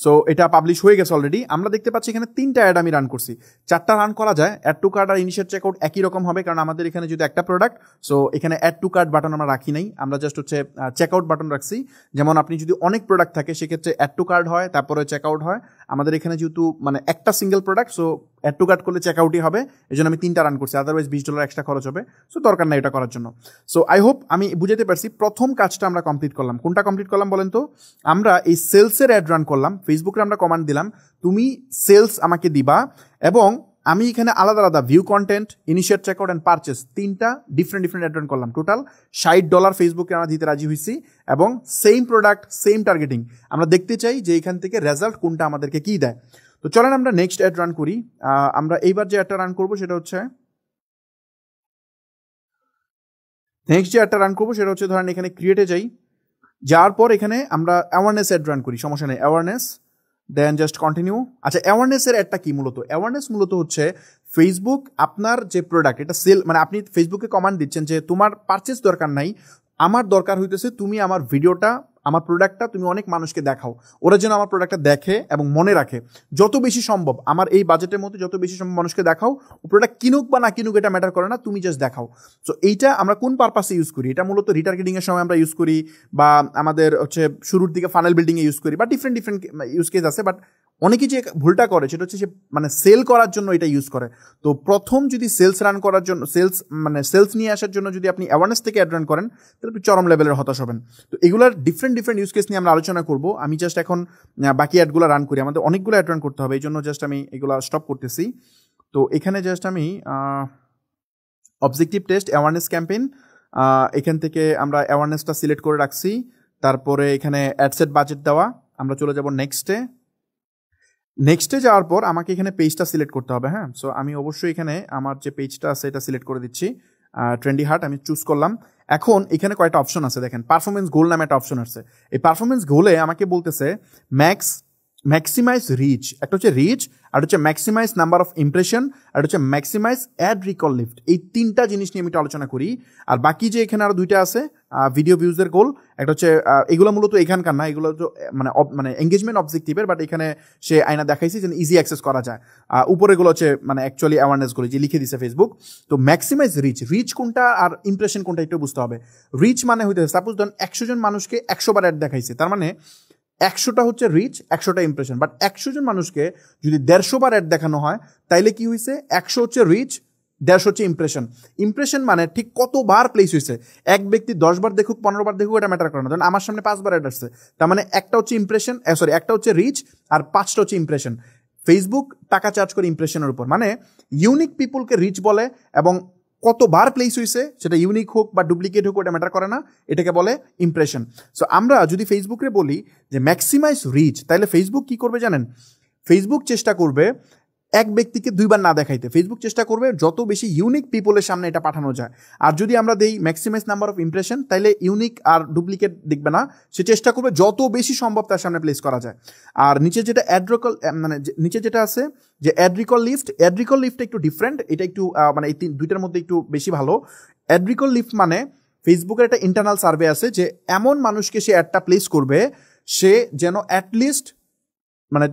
সো এটা পাবলিশ হয়ে গেছে অলরেডি। আমরা দেখতে পাচ্ছি এখানে 3টা অ্যাড আমি রান করছি, 4টা রান করা যায়। অ্যাড টু কার্ট আর ইনিশিয়েট চেকআউট একই রকম হবে, কারণ আমাদের এখানে যদি একটা প্রোডাক্ট, সো এখানে অ্যাড টু কার্ট বাটন আমরা রাখি নাই, আমরা জাস্ট হচ্ছে চেকআউট বাটন রাখছি। যেমন আপনি যদি অনেক প্রোডাক্ট থাকে সেক্ষেত্রে অ্যাড টু কার্ট হয়, তারপরে চেকআউট হয়। আমাদের এখানে যেহেতু মানে একটা single product, so add to cart করলে চেকআউটই হবে। এই জন্য আমি 3টা রান করছি, আদারওয়াইজ $20 এক্সট্রা খরচ হবে। সো দরকার নাই এটা করার জন্য। সো আই হোপ আমি বুঝাতে পারছি। প্রথম কাজটা আমরা কমপ্লিট করলাম। কোনটা কমপ্লিট করলাম বলেন তো? আমরা এই সেলসের অ্যাড রান করলাম। ফেসবুকে আমরা কমান্ড দিলাম, তুমি সেলস আমাকে দিবা, এবং আমি এখানে আলাদা আলাদা view content, initiate checkout and purchase, 3টা ডিফারেন্ট অ্যাড রান করলাম। টোটাল $60 ফেসবুকে আমরা দিতে রাজি হয়েছি, এবং সেম প্রোডাক্ট, সেম টার্গেটিং। আমরা দেখতে চাই যে এখান থেকে রেজাল্ট কোনটা আমাদেরকে কি দেয়। তো চলেন আমরা নেক্সট অ্যাড রান করি। আমরা এইবার যে অ্যাডটা রান করবো সেটা হচ্ছে ধরেন এখানে ক্রিয়েটে যাই। যাওয়ার পর এখানে আমরা অ্যাওয়ারনেস অ্যাড রান করি, সমস্যা নেই, অ্যাওয়ারনেস, দেন জাস্ট কন্টিনিউ। আচ্ছা, অ্যাওয়ারনেসের অ্যাডটা কি মূলত? অ্যাওয়ারনেস মূলত হচ্ছে ফেসবুক আপনার যে প্রোডাক্ট, এটা সেল, মানে আপনি ফেসবুকে কমান্ড দিচ্ছেন যে তোমার পারচেস দরকার নাই, আমার দরকার হইতেছে তুমি আমার ভিডিওটা, আমার প্রোডাক্টটা তুমি অনেক মানুষকে দেখাও, ওরা যেন আমার প্রোডাক্টটা দেখে এবং মনে রাখে। যত বেশি সম্ভব আমার এই বাজেটের মধ্যে যত বেশি সম্ভব মানুষকে দেখাও। ও প্রোডাক্ট কিনুক বা না কিনুক এটা ম্যাটার করে না, তুমি জাস্ট দেখাও। সো এইটা আমরা কোন পারপাসে ইউজ করি? এটা মূলত রিটার্গেটিং এর সময় আমরা ইউজ করি, বা আমাদের হচ্ছে শুরুর দিকে ফানেল বিল্ডিং এ ইউজ করি, বা ডিফারেন্ট ইউজ কেস আছে। বাট অনেকে যে ভুলটা করে সেটা হচ্ছে সে মানে সেল করার জন্য এটা ইউজ করে। তো প্রথম যদি সেলস রান করার জন্য, সেলস নিয়ে আসার জন্য যদি আপনি অ্যাওয়ারনেস থেকে অ্যাড রান করেন, তাহলে আপনি চরম লেভেলের হতাশ হবেন। তো এগুলার ডিফারেন্ট ইউজ কেস নিয়ে আমরা আলোচনা করব। আমি জাস্ট এখন বাকি অ্যাডগুলো রান করি, আমাদের অনেকগুলো অ্যাড রান করতে হবে, এই জন্য জাস্ট আমি এগুলো স্টপ করতেছি। তো এখানে জাস্ট আমি অবজেক্টিভ টেস্ট অ্যাওয়ারনেস ক্যাম্পেইন, এখান থেকে আমরা অ্যাওয়ারনেসটা সিলেক্ট করে রাখছি। তারপরে এখানে অ্যাডসেট বাজেট দেওয়া, আমরা চলে যাব নেক্সটে যাওয়ার পর আমাকে এখানে পেজটা সিলেক্ট করতে হবে। হ্যাঁ, সো আমি অবশ্যই এখানে আমার যে পেজটা আছে এটা সিলেক্ট করে দিচ্ছি, ট্রেন্ডি হার্ট আমি চুজ করলাম। এখন এখানে কয়টা অপশন আছে দেখেন, পারফরমেন্স গোল নামে একটা অপশন আছে। এই পারফরমেন্স গোলে আমাকে বলতেছে ম্যাক্স ম্যাক্সিমাইজ রিচ, একটা হচ্ছে রিচ, আর হচ্ছে ম্যাক্সিমাইজ নাম্বার অফ ইমপ্রেশন, আর হচ্ছে ম্যাক্সিমাইজ অ্যাড রিকল লিফট। এই তিনটা জিনিস নিয়ে আমি একটু আলোচনা করি। আর বাকি যে এখানে আরো দুইটা আছে ভিডিও ভিউজের গোল, একটা হচ্ছে এগুলো মূলত এখানকার না, এগুলো তো মানে এঙ্গেজমেন্ট অবজেক্টিভের, বাট এখানে সে আয়না দেখাইছে যে ইজি অ্যাক্সেস করা যায়। উপরেগুলো হচ্ছে মানে অ্যাকচুয়ালি অ্যাওয়ারনেসগুলো যে লিখে দিছে ফেসবুক। তো ম্যাক্সিমাইজ রিচ, রিচ কোনটা আর ইমপ্রেশন কোনটা একটু বুঝতে হবে। রিচ মানে হইতে সাপোজ ধরুন 100 জন মানুষকে 100 বার অ্যাড দেখাইছে, তার মানে 100টা হচ্ছে রিচ, 100টা ইমপ্রেশন। বাট 100 জন মানুষকে যদি 150 বার অ্যাড দেখানো হয়, তাইলে কি হয়েছে, 100 হচ্ছে রিচ, 150 হচ্ছে ইমপ্রেশন। ইমপ্রেশন মানে ঠিক কতবার প্লেস হয়েছে। এক ব্যক্তি 10 বার দেখুক, 15 বার দেখুক, এটা ম্যাটার করে না। ধরুন আমার সামনে 5 বার অ্যাড আসছে, তার মানে একটা হচ্ছে ইমপ্রেশন, একটা হচ্ছে রিচ, আর 5টা হচ্ছে ইমপ্রেশন। ফেসবুক টাকা চার্জ করে ইমপ্রেশনের উপর, মানে ইউনিক পিপুলকে রিচ বলে, এবং কতবার প্লেস হয়েছে সেটা ইউনিক হোক বা ডুপ্লিকেট হোক ওটা ম্যাটার করে না, এটাকে বলে ইমপ্রেশন। সো আমরা যদি ফেসবুকে বলি যে ম্যাক্সিমাইজ রিচ, তাহলে ফেসবুক কি করবে জানেন? ফেসবুক চেষ্টা করবে এক ব্যক্তিকে 2 বার না দেখাইতে। ফেসবুক চেষ্টা করবে যত বেশি ইউনিক পিপলের সামনে এটা পাঠানো যায়। আর যদি আমরা দেই ম্যাক্সিমাইজ নাম্বার অফ ইমপ্রেশন, তাহলে ইউনিক আর ডুপ্লিকেট দেখবে না, সে চেষ্টা করবে যত বেশি সম্ভব তার সামনে প্লেস করা যায়। আর নিচে যেটা অ্যাড্রিকল, মানে নিচে যেটা আছে যে অ্যাড্রিকল লিফট, অ্যাড্রিকল লিফটটা একটু ডিফারেন্ট, এটা একটু মানে এই দুইটার মধ্যে একটু বেশি ভালো। অ্যাড্রিকল লিফট মানে ফেসবুকের একটা ইন্টারনাল সার্ভে আছে যে এমন মানুষকে সে অ্যাডটা প্লেস করবে, সে যেন অ্যাটলিস্ট মানে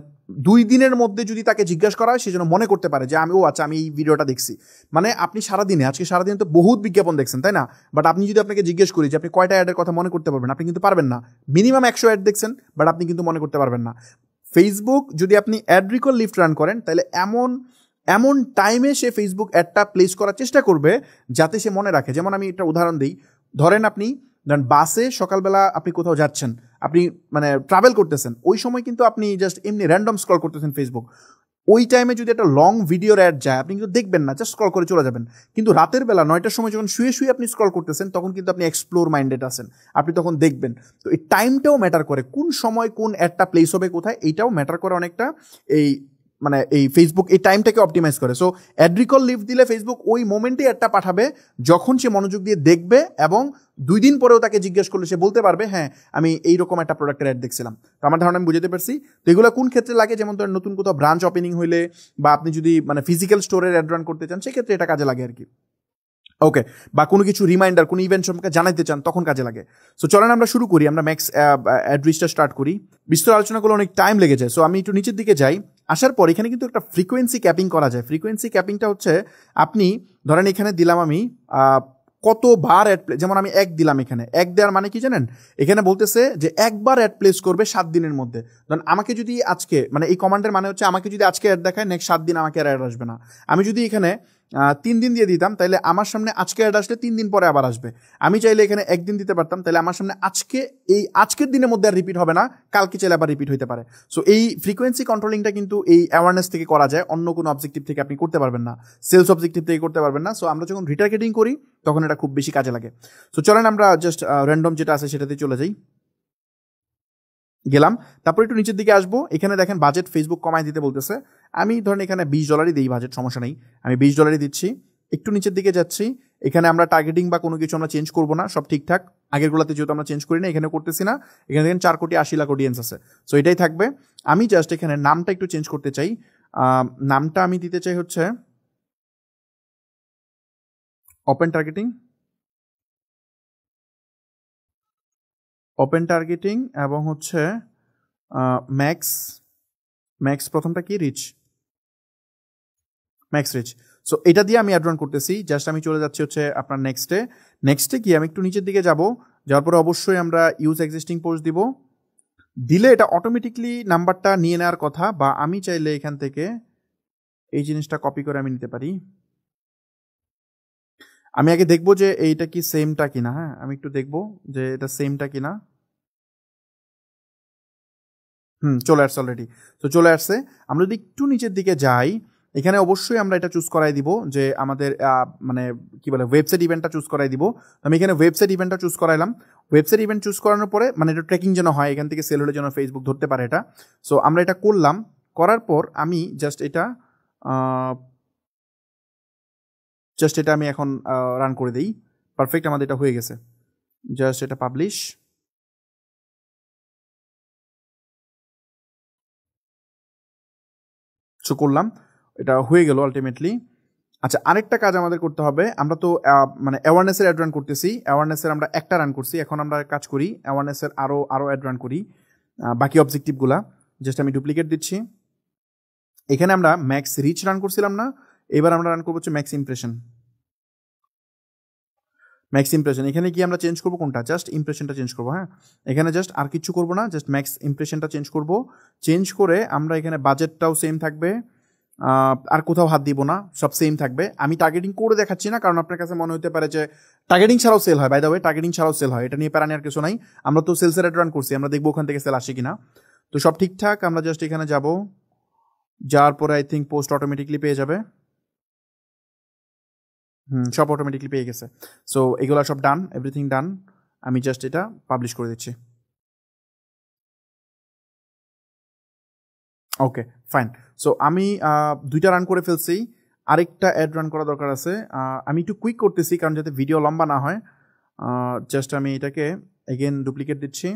2 দিনের মধ্যে যদি তাকে জিজ্ঞাসা করা হয়, সে যেন মনে করতে পারে যে আমি আচ্ছা আমি এই ভিডিওটা দেখছি। মানে আপনি সারাদিনে, আজকে সারাদিনে তো বহুত বিজ্ঞাপন দেখছেন, তাই না? বাট আপনি যদি আপনাকে জিজ্ঞেস করি যে আপনি কয়টা অ্যাডের কথা মনে করতে পারবেন, আপনি কিন্তু পারবেন না। মিনিমাম 100 অ্যাড দেখছেন, বাট আপনি কিন্তু মনে করতে পারবেন না। ফেসবুক যদি আপনি অ্যাড রিকল লিফট রান করেন, তাহলে এমন টাইমে সে ফেসবুক অ্যাডটা প্লেস করার চেষ্টা করবে যাতে সে মনে রাখে। যেমন আমি একটা উদাহরণ দিই, ধরেন বাসে সকালবেলা আপনি কোথাও যাচ্ছেন, আপনি মানে ট্রাভেল করতেছেন, ওই সময় কিন্তু আপনি জাস্ট এমনি র্যান্ডম স্ক্রল করতেছেন ফেসবুক। ওই টাইমে যদি একটা লং ভিডিওর অ্যাড যায়, আপনি কিন্তু দেখবেন না, জাস্ট স্ক্রল করে চলে যাবেন। কিন্তু রাতের বেলা 9টার সময় যখন শুয়ে শুয়ে আপনি স্ক্রল করতেছেন, তখন কিন্তু আপনি এক্সপ্লোর মাইন্ডেড আছেন, আপনি তখন দেখবেন। তো এই টাইমটাও ম্যাটার করে, কোন সময় কোন অ্যাডটা প্লেস হবে কোথায়, এইটাও ম্যাটার করে অনেকটা। এই ফেসবুক এই টাইমটাকে অপটিমাইজ করে। সো অ্যাড্রিকল লিফট দিলে ফেসবুক ওই মোমেন্টে অ্যাডটা পাঠাবে যখন সে মনোযোগ দিয়ে দেখবে, এবং 2 দিন পরেও তাকে জিজ্ঞেস করলে সে বলতে পারবে হ্যাঁ আমি এইরকম একটা প্রোডাক্টের অ্যাড দেখছিলাম। তো আমার ধারণা আমি বুঝতে পারছি। তো এগুলো কোন ক্ষেত্রে লাগে, যেমন ধরেন নতুন কোথাও ব্রাঞ্চ ওপেনিং হইলে, বা আপনি যদি মানে ফিজিক্যাল স্টোরের অ্যাড রান করতে চান, সেক্ষেত্রে এটা কাজে লাগে আর কি। ওকে, বা কোনো কিছু রিমাইন্ডার, কোনো ইভেন্ট সম্পর্কে জানাইতে চান, তখন কাজে লাগে। সো চলেন আমরা শুরু করি, আমরা ম্যাক্স অ্যাড্রিচটা স্টার্ট করি। বিস্তর আলোচনা করলে অনেক টাইম লেগে যায়। সো আমি একটু নিচের দিকে যাই। আসার পর এখানে কিন্তু একটা ফ্রিকোয়েন্সি ক্যাপিং করা যায়। ফ্রিকোয়েন্সি ক্যাপিংটা হচ্ছে, আপনি ধরেন এখানে দিলাম আমি কতবার অ্যাড প্লে, যেমন আমি 1 দিলাম, এখানে 1 দেওয়ার মানে কি জানেন? এখানে বলতেছে যে একবার অ্যাড প্লেস করবে 7 দিনের মধ্যে। ধরেন আমাকে যদি আজকে, মানে এই কমান্ডের মানে হচ্ছে আমাকে যদি আজকে অ্যাড দেখায়, নেক্সট 7 দিন আমাকে আর অ্যাড আসবে না। আমি যদি এখানে 3 দিন দিয়ে দিতাম, তাহলে আমার সামনে আজকে অ্যাড আসলে 3 দিন পরে আবার আসবে। আমি চাইলে এখানে 1 দিন দিতে পারতাম, তাহলে আমার সামনে আজকের দিনের মধ্যে আর রিপিট হবে না, কালকে চাইলে আবার রিপিট হতে পারে। সো এই ফ্রিকোয়েন্সি কন্ট্রোলিংটা কিন্তু এই অ্যাওয়ারনেস থেকে করা যায়, অন্য কোনো অবজেক্টিভ থেকে আপনি করতে পারবেন না, সেলস অবজেক্টিভ থেকে করতে পারবেন না। সো আমরা যখন রিটার্গেটিং করি তখন এটা খুব বেশি কাজে লাগে। সো চলেন আমরা জাস্ট র্যান্ডম যেটা আছে সেটাতে চলে যাই। গেলাম, তারপর একটু নিচের দিকে আসবো। এখানে দেখেন বাজেট ফেসবুক কমায় দিতে বলতেছে। আমি ধরেন এখানে $20 দিই বাজেট, সমস্যা নেই, আমি $20 দিচ্ছি। একটু নিচের দিকে যাচ্ছি, এখানে আমরা টার্গেটিং বা কোনো কিছু আমরা চেঞ্জ করবো না, সব ঠিকঠাক। আগেরগুলোতে যেহেতু আমরা চেঞ্জ করি না, এখানে করতেছি না। এখানে দেখেন 4,80,00,000 অডিয়েন্স আছে। সো এটাই থাকবে। আমি জাস্ট এখানে নামটা একটু চেঞ্জ করতে চাই। নামটা আমি দিতে চাই হচ্ছে ওপেন টার্গেটিং এবং হচ্ছে ম্যাক্স প্রথমটা কি, ম্যাক্স রিচ। সো এটা দিয়ে আমি অ্যাড রান করতেছি। জাস্ট আমি চলে যাচ্ছি হচ্ছে আপনার নেক্সটে গিয়ে আমি একটু নিচের দিকে যাওয়ার পরে অবশ্যই আমরা ইউজ এক্সিস্টিং পোস্ট দিলে এটা অটোমেটিকলি নাম্বারটা নিয়ে নেওয়ার কথা, বা আমি চাইলে এখান থেকে এই জিনিসটা কপি করে আমি নিতে পারি। আমি আগে দেখবো যে এইটা কি সেমটা কিনা। হ্যাঁ, আমি একটু দেখবো যে এটা সেমটা কিনা। চলে আসছে অলরেডি। তো চলে আসছে। আমরা যদি একটু নিচের দিকে যাই, এখানে অবশ্যই আমরা এটা চুজ করাই দিব যে আমাদের মানে কি বলে ওয়েবসাইট ইভেন্টটা চুজ করাই দিব। আমি এখানে ওয়েবসাইট ইভেন্টটা চুজ করাইলাম। ওয়েবসাইট ইভেন্ট চুজ করানোর পরে মানে এটা ট্র্যাকিং যেন হয়, এখান থেকে সেল হলে যেন ফেসবুক ধরতে পারে এটা। সো আমরা এটা করলাম, করার পর আমি জাস্ট এটা আমি এখন রান করে দিই। পারফেক্ট, আমাদের এটা হয়ে গেছে। জাস্ট এটা পাবলিশ। সো করলাম, এটা হয়ে গেল আলটিমেটলি। আচ্ছা, আরেকটা কাজ আমাদের করতে হবে। আমরা তো মানে অ্যাওয়ারনেসের অ্যাড রান করতেছি, অ্যাওয়ারনেসের আমরা একটা রান করছি, এখন আমরা কাজ করি অ্যাওয়ারনেসের আরও অ্যাড রান করি বাকি অবজেক্টিভগুলা। জাস্ট আমি ডুপ্লিকেট দিচ্ছি। এখানে আমরা ম্যাক্স রিচ রান করছিলাম না, এবার আমরা রান করবো হচ্ছে ম্যাক্স ইমপ্রেশন। ম্যাক্স ইমপ্রেশন এখানে কি আমরা চেঞ্জ করবো কোনটা, জাস্ট ইমপ্রেশনটা চেঞ্জ করবো। হ্যাঁ, এখানে জাস্ট আর কিছু করবো না, জাস্ট ম্যাক্স ইমপ্রেশনটা চেঞ্জ করবো। চেঞ্জ করে আমরা এখানে বাজেটটাও সেম থাকবে, আর কোথাও হাত দিব না, সব সেম থাকবে। আমি টার্গেটিং করে দেখাচ্ছি না, কারণ আপনার কাছে মনে হতে পারে যে টার্গেটিং ছাড়াও সেল হয়। বাই দ্য ওয়ে, টার্গেটিং ছাড়াও সেল হয়, এটা নিয়ে প্যারা নেওয়ার কিছু নাই। আমরা তো সেলসের অ্যাড রান করছি, আমরা দেখবো ওখান থেকে সেল আসে কিনা। তো সব ঠিকঠাক, আমরা জাস্ট এখানে যাব, যাওয়ার পরে আই থিঙ্ক পোস্ট অটোমেটিকলি পেয়ে যাবে। সব অটোমেটিকলি পেয়ে গেছে। সো এগুলো সব ডান, এভরিথিং ডান। আমি জাস্ট এটা পাবলিশ করে দিচ্ছি। ওকে, ফাইন। সো আমি 2টা রান করে ফেলছি, আরেকটা অ্যাড রান করা দরকার আছে। আমি একটু কুইক করতেছি কারণ যাতে ভিডিও লম্বা না হয়। জাস্ট আমি এটাকে এগেন ডুপ্লিকেট দিচ্ছি,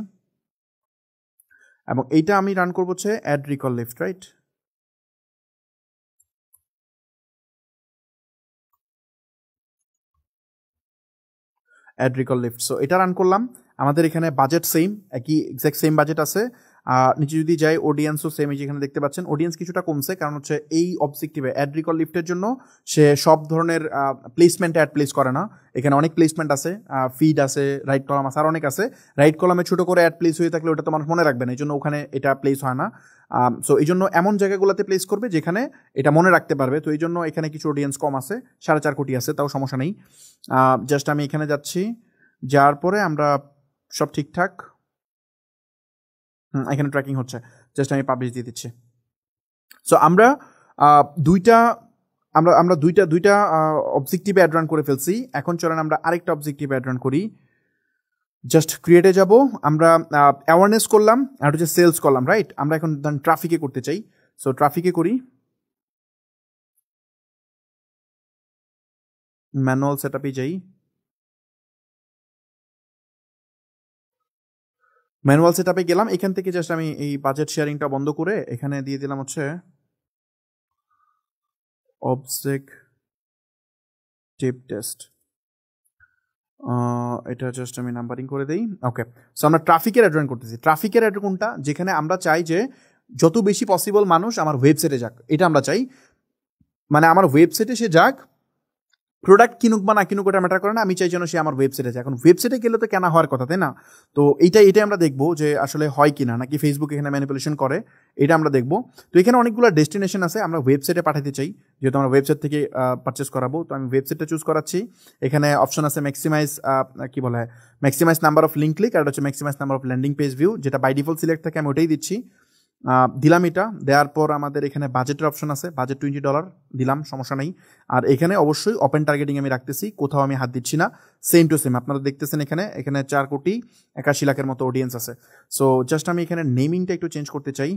এবং এইটা আমি রান করবো হচ্ছে ad recall lift, right? Ad recall lift. So এটা রান করলাম। আমাদের এখানে বাজেট সেম, একই এক্স্যাক্ট সেম বাজেট আছে। নিচে যদি যাই, অডিয়েন্সও সেম, এই যেখানে দেখতে পাচ্ছেন অডিয়েন্স কিছুটা কমছে, কারণ হচ্ছে এই অবজেক্টিভে অ্যাড রিকল লিফটের জন্য সে সব ধরনের প্লেসমেন্টে অ্যাড প্লেস করে না। এখানে অনেক প্লেসমেন্ট আছে, ফিড আছে, রাইট কলাম আছে, আর অনেক আছে। রাইট কলামে ছোটো করে অ্যাড প্লেস হয়ে থাকলে ওটা তো মানুষ মনে রাখবে না, এই জন্য ওখানে এটা প্লেস হয় না। সো এই জন্য এমন জায়গাগুলোতে প্লেস করবে যেখানে এটা মনে রাখতে পারবে। তো এই জন্য এখানে কিছু অডিয়েন্স কম আছে, 4.5 কোটি আছে, তাও সমস্যা নেই। জাস্ট আমি এখানে যাচ্ছি, যাওয়ার পরে আমরা সব ঠিকঠাক, এখানে ট্র্যাকিং হচ্ছে, জাস্ট আমি পাবলিশ দিয়ে দিচ্ছি। সো আমরা দুইটা অবজেক্টিভ অ্যাড রান করে ফেলছি। এখন চলেন আমরা আরেকটা অবজেক্টিভ অ্যাড রান করি। জাস্ট ক্রিয়েটে যাব, আমরা অ্যাওয়ারনেস করলাম, আর হচ্ছে সেলস করলাম, রাইট? আমরা এখন ট্রাফিকে করতে চাই। সো ট্রাফিকে করি, ম্যানুয়াল সেট আপে যাই, ম্যানুয়াল সেট আপে গেলাম। এখান থেকে জাস্ট আমি এই বাজেট শেয়ারিংটা বন্ধ করে এখানে দিয়ে দিলাম হচ্ছে অবজেক্টিভ টেস্ট। এটা জাস্ট আমি নাম্বারিং করে দিই। ওকে, সো আমরা ট্রাফিকের অ্যাড রান করতেছি। ট্রাফিকের অ্যাড কোনটা, যেখানে আমরা চাই যে যত বেশি পসিবল মানুষ আমার ওয়েবসাইটে যাক, এটা আমরা চাই। মানে আমার ওয়েবসাইটে সে যাক, প্রোডাক্ট কিনুক বা না কিনুক ওটা ম্যাটার করে না, আমি চাই যেন সে আমার ওয়েবসাইটে যায়। এখন ওয়েবসাইটে গেলে তো কেনা হওয়ার কথা, তাই না? তো এটাই আমরা দেখবো যে আসলে হয় কিনা, নাকি ফেসবুক এখানে ম্যানিপুলেশন করে, এটা আমরা দেখবো। তো এখানে অনেকগুলো ডেস্টিনেশন আছে, আমরা ওয়েবসাইটে পাঠাতে চাই, যেহেতু আমরা ওয়েবসাইট থেকে পারচেস করাবো। তো আমি ওয়েবসাইটটা চুজ করাচ্ছি। এখানে অপশন আছে ম্যাক্সিমাইজ, কি বলা হয়, maximize number of link click, আর হচ্ছে maximize number of landing page view, যেটা বাই ডিফল্ট সিলেক্ট থাকে, আমি ওটাই দিচ্ছি। দিলাম এটা, দেওয়ার পর আমাদের এখানে বাজেটের অপশন আছে, বাজেট $20 দিলাম, সমস্যা নেই। আর এখানে অবশ্যই ওপেন টার্গেটিং আমি রাখতেছি, কোথাও আমি হাত দিচ্ছি না, সেম টু সেম। আপনারা দেখতেছেন এখানে 4,81,00,000 মতো অডিয়েন্স আছে। সো জাস্ট আমি এখানে নেমিংটা একটু চেঞ্জ করতে চাই,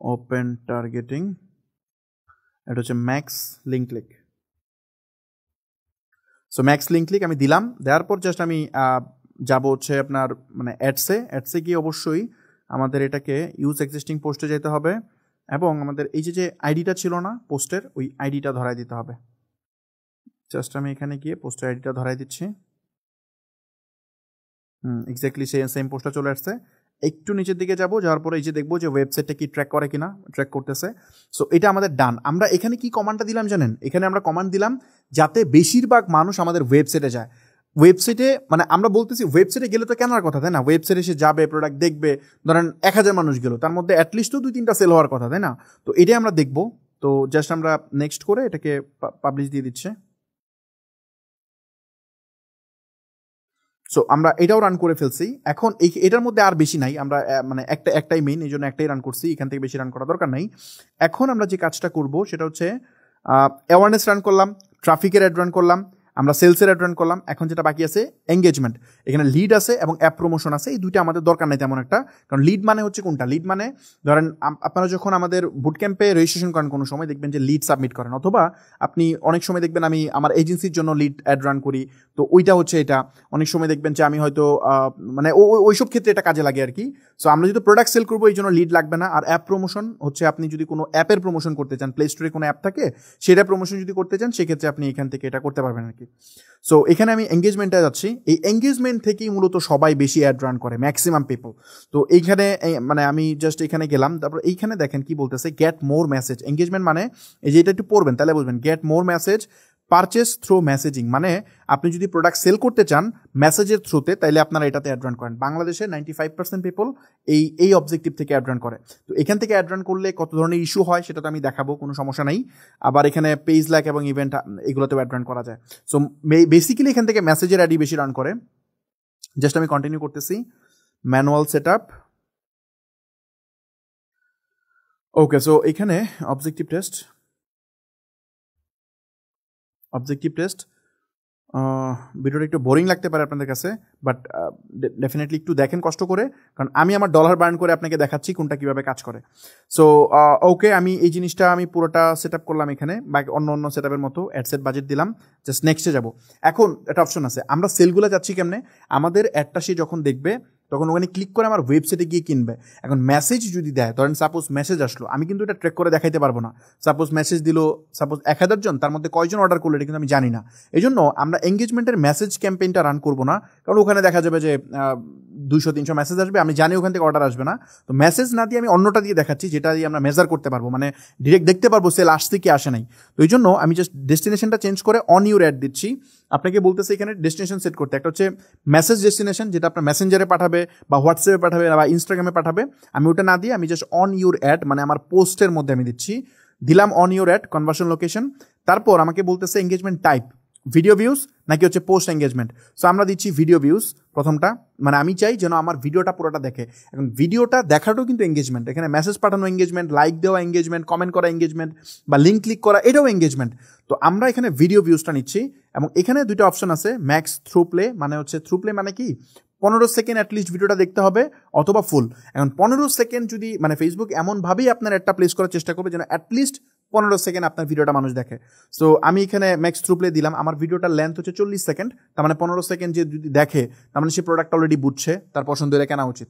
ওপেন টার্গেটিং, এটা হচ্ছে max link click. So max link click আমি দিলাম, দেওয়ার পর জাস্ট আমি যাব হচ্ছে আপনার মানে অ্যাডসে গিয়ে অবশ্যই আমাদের এটাকে ইউজ এক্সিস্টিং পোস্টে যেতে হবে, এবং আমাদের এই যে আইডিটা ছিল না পোস্টের, ওই আইডিটা ধরাই দিতে হবে। জাস্ট আমি এখানে গিয়ে পোস্টের আইডিটা ধরাই দিচ্ছি। এক্স্যাক্টলি সেম পোস্টটা চলে আসছে। একটু নিচের দিকে যাব, যাওয়ার পরে এই যে দেখবো যে ওয়েবসাইটটা কি ট্র্যাক করে কিনা, ট্র্যাক করতেছে। সো এটা আমাদের ডান। আমরা এখানে কি কমান্ডটা দিলাম জানেন? এখানে আমরা কমান্ড দিলাম যাতে বেশিরভাগ মানুষ আমাদের ওয়েবসাইটে যায়। ওয়েবসাইটে মানে আমরা বলতেছি ওয়েবসাইটে গেলে তো কেনার কথা, তাই না? ওয়েবসাইটে সে যাবে, প্রোডাক্ট দেখবে, ধরেন 1000 মানুষ গেল, তার মধ্যে অ্যাটলিস্ট তো 2-3টা সেল হওয়ার কথা, তাই না? তো এটাই আমরা দেখবো। তো জাস্ট আমরা নেক্সট করে এটাকে পাবলিশ দিয়ে দিচ্ছে। সো আমরা এটাও রান করে ফেলছি। এখন এটার মধ্যে আর বেশি নাই, আমরা মানে একটাই মেইন, এই জন্য একটাই রান করছি, এখান থেকে বেশি রান করা দরকার নাই। এখন আমরা যে কাজটা করব সেটা হচ্ছে অ্যাওয়ারনেস রান করলাম, ট্রাফিকের অ্যাড রান করলাম, আমরা সেলসের অ্যাড রান করলাম। এখন যেটা বাকি আছে এঙ্গেজমেন্ট, এখানে লিড আছে এবং অ্যাপ প্রমোশন আছে। এই দুইটা আমাদের দরকার নেই তেমন একটা, কারণ লিড মানে হচ্ছে কোনটা, লিড মানে ধরেন আপনারা যখন আমাদের বুট ক্যাম্পে রেজিস্ট্রেশন করেন কোনো সময় দেখবেন যে লিড সাবমিট করেন, অথবা আপনি অনেক সময় দেখবেন আমি আমার এজেন্সির জন্য লিড অ্যাড রান করি, তো ওইটা হচ্ছে এটা। অনেক সময় দেখবেন যে আমি হয়তো মানে ওইসব ক্ষেত্রে এটা কাজে লাগে আর কি। সো আমরা যদি প্রোডাক্ট সেল করবো এই জন্য লিড লাগবে না। আর অ্যাপ প্রমোশন হচ্ছে আপনি যদি কোনো অ্যাপের প্রমোশন করতে চান, প্লে স্টোরে কোনো অ্যাপ থাকে সেটা প্রমোশন যদি করতে চান সেক্ষেত্রে আপনি এখান থেকে এটা করতে পারবেন আর কি। সো এখানে আমি এঙ্গেজমেন্টে যাচ্ছি। এই এঙ্গেজমেন্ট থেকেই মূলত সবাই বেশি অ্যাড রান করে, ম্যাক্সিমাম পিপল। তো এইখানে মানে আমি জাস্ট এখানে গেলাম, তারপর এইখানে দেখেন কি বলতেছে, গেট মোর মেসেজ। এঙ্গেজমেন্ট মানে এই যে এটা একটু পড়বেন তাহলে বুঝবেন, get more message purchase through messaging, মানে আপনি যদি প্রোডাক্ট সেল করতে চান মেসেজের থ্রুতে তাইলে আপনারা এটাতে অ্যাড রান করেন। বাংলাদেশে 95% পিপল এই অবজেক্টিভ থেকে অ্যাড রান করে। তো এখান থেকে অ্যাড রান করলে কত ধরনের ইস্যু হয় সেটা তো আমি দেখাবো, কোনো সমস্যা নাই। আবার এখানে পেজ লাইক এবং ইভেন্ট এগুলোতেও অ্যাড রান করা যায়। সো বেসিক্যালি এখান থেকে মেসেজের অ্যাডই বেশি রান করে। জাস্ট আমি কন্টিনিউ করতেছি, ম্যানুয়াল সেট আপ। ওকে, সো এখানে অবজেক্টিভ টেস্ট ভিডিওটা একটু বোরিং লাগতে পারে আপনাদের কাছে, বাট ডেফিনেটলি একটু দেখেন কষ্ট করে, কারণ আমি আমার ডলার বার্ন করে আপনাকে দেখাচ্ছি কোনটা কিভাবে কাজ করে। সো ওকে, আমি এই জিনিসটা আমি পুরোটা সেট আপ করলাম এখানে, বাকি অন্য সেট আপের মতো অ্যাডসেট বাজেট দিলাম। জাস্ট নেক্সটে যাব। এখন একটা অপশন আছে, আমরা সেলগুলো যাচ্ছি কেমনে, আমাদের অ্যাডটা সে যখন দেখবে তখন ওখানে ক্লিক করে আমার ওয়েবসাইটে গিয়ে কিনবে। এখন মেসেজ যদি দেয়, ধরেন সাপোজ মেসেজ আসলো, আমি কিন্তু এটা ট্র্যাক করে দেখাইতে পারবো না। সাপোজ মেসেজ দিল, সাপোজ 1000 জন, তার মধ্যে কয়জন অর্ডার করলো এটা কিন্তু আমি জানি না। এই জন্য আমরা এঙ্গেজমেন্টের মেসেজ ক্যাম্পেইনটা রান করবো না, কারণ ওখানে দেখা যাবে যে 200-300 মেসেজ আসবে, আমি জানি ওখান থেকে অর্ডার আসবে না। তো মেসেজ না দিয়ে আমি অন্যটা দিয়ে দেখাচ্ছি, যেটা দিয়ে আমরা মেজার করতে পারবো, মানে ডিরেক্ট দেখতে পারবো সেল আসছে কি আসে নাই। তো এই জন্য আমি জাস্ট ডেস্টিনেশনটা চেঞ্জ করে অন ইউর অ্যাড দিচ্ছি। আপনাকে বলতেছে এখানে ডেস্টিনেশন সেট করতে, একটা হচ্ছে মেসেজ ডেস্টিনেশন, যেটা আপনার মেসেঞ্জারে পাঠাবে বা হোয়াটসঅ্যাপে পাঠাবে বা ইনস্টাগ্রামে পাঠাবে। আমি ওটা না দিয়ে আমি জাস্ট অন ইউর অ্যাড, মানে আমার পোস্টের মধ্যে আমি দিচ্ছি, দিলাম on your add conversion location. তারপর আমাকে বলতেছে এঙ্গেজমেন্ট টাইপ, ভিডিও ভিউজ নাকি হচ্ছে পোস্ট এঙ্গেজমেন্ট। সো আমরা দিচ্ছি ভিডিও ভিউজ প্রথমটা, মানে আমি চাই যেন আমার ভিডিওটা পুরোটা দেখে। এখন ভিডিওটা দেখাটাও কিন্তু এঙ্গেজমেন্ট, এখানে মেসেজ পাঠানো এঙ্গেজমেন্ট, লাইক দেওয়া এঙ্গেজমেন্ট, কমেন্ট করা এঙ্গেজমেন্ট, বা লিঙ্ক ক্লিক করা এটাও এঙ্গেজমেন্ট। তো আমরা এখানে ভিডিও ভিউজটা নিচ্ছি, এবং এখানে দুটো অপশন আছে, ম্যাক্স থ্রু প্লে, মানে হচ্ছে থ্রু প্লে মানে কি 15 সেকেন্ড অ্যাটলিস্ট ভিডিওটা দেখতে হবে, অথবা ফুল। এখন 15 সেকেন্ড যদি, মানে ফেসবুক এমনভাবেই আপনার একটা প্লেস করার চেষ্টা করবে যেন অ্যাটলিস্ট 15 সেকেন্ড আপনার ভিডিওটা মানুষ দেখে। সো আমি এখানে ম্যাক্স থ্রু প্লে দিলাম, আমার ভিডিওটার লেন্থ হচ্ছে 40 সেকেন্ড, তার মানে 15 সেকেন্ড যে যদি দেখে তার মানে সে প্রোডাক্ট অলরেডি বুঝছে, তার পছন্দ হলে কেনা উচিত।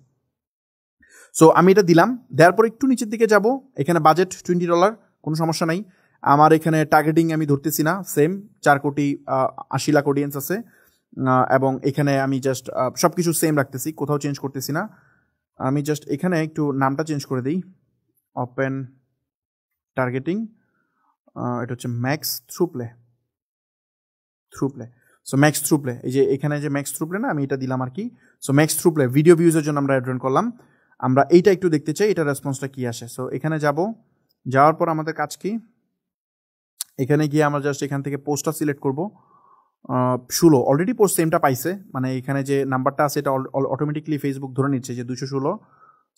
সো আমি এটা দিলাম, দেওয়ার পর একটু নিচের দিকে যাব, এখানে বাজেট $20, কোনো সমস্যা নাই। আমার এখানে টার্গেটিং আমি ধরতেছি না, সেম 4 কোটি 80 লাখ অডিয়েন্স আছে, এবং এখানে আমি জাস্ট সব কিছু সেম রাখতেছি, কোথাও চেঞ্জ করতেছি না। আমি জাস্ট এখানে একটু নামটা চেঞ্জ করে দিই, ওপেন টার্গেটিং, এটা হচ্ছে max through play. So max through play, এই যে এখানে যে ম্যাক্স থ্রু প্লে না, আমি এটা দিলাম আর কি। So max through play video ভিউজের জন্য আমরা অ্যাড রান করলাম। আমরা এইটা একটু দেখতে চাই, এটা রেসপন্সটা কি আসে। সো এখানে যাব, যাওয়ার পর আমাদের কাজ কি, এখানে গিয়ে আমরা জাস্ট এখান থেকে পোস্টটা সিলেক্ট করবো। 16 অলরেডি পোস্ট সেমটা পাইছে, মানে এখানে যে নাম্বারটা আছে এটা অটোমেটিকলি ফেসবুক ধরে নিচ্ছে যে 216।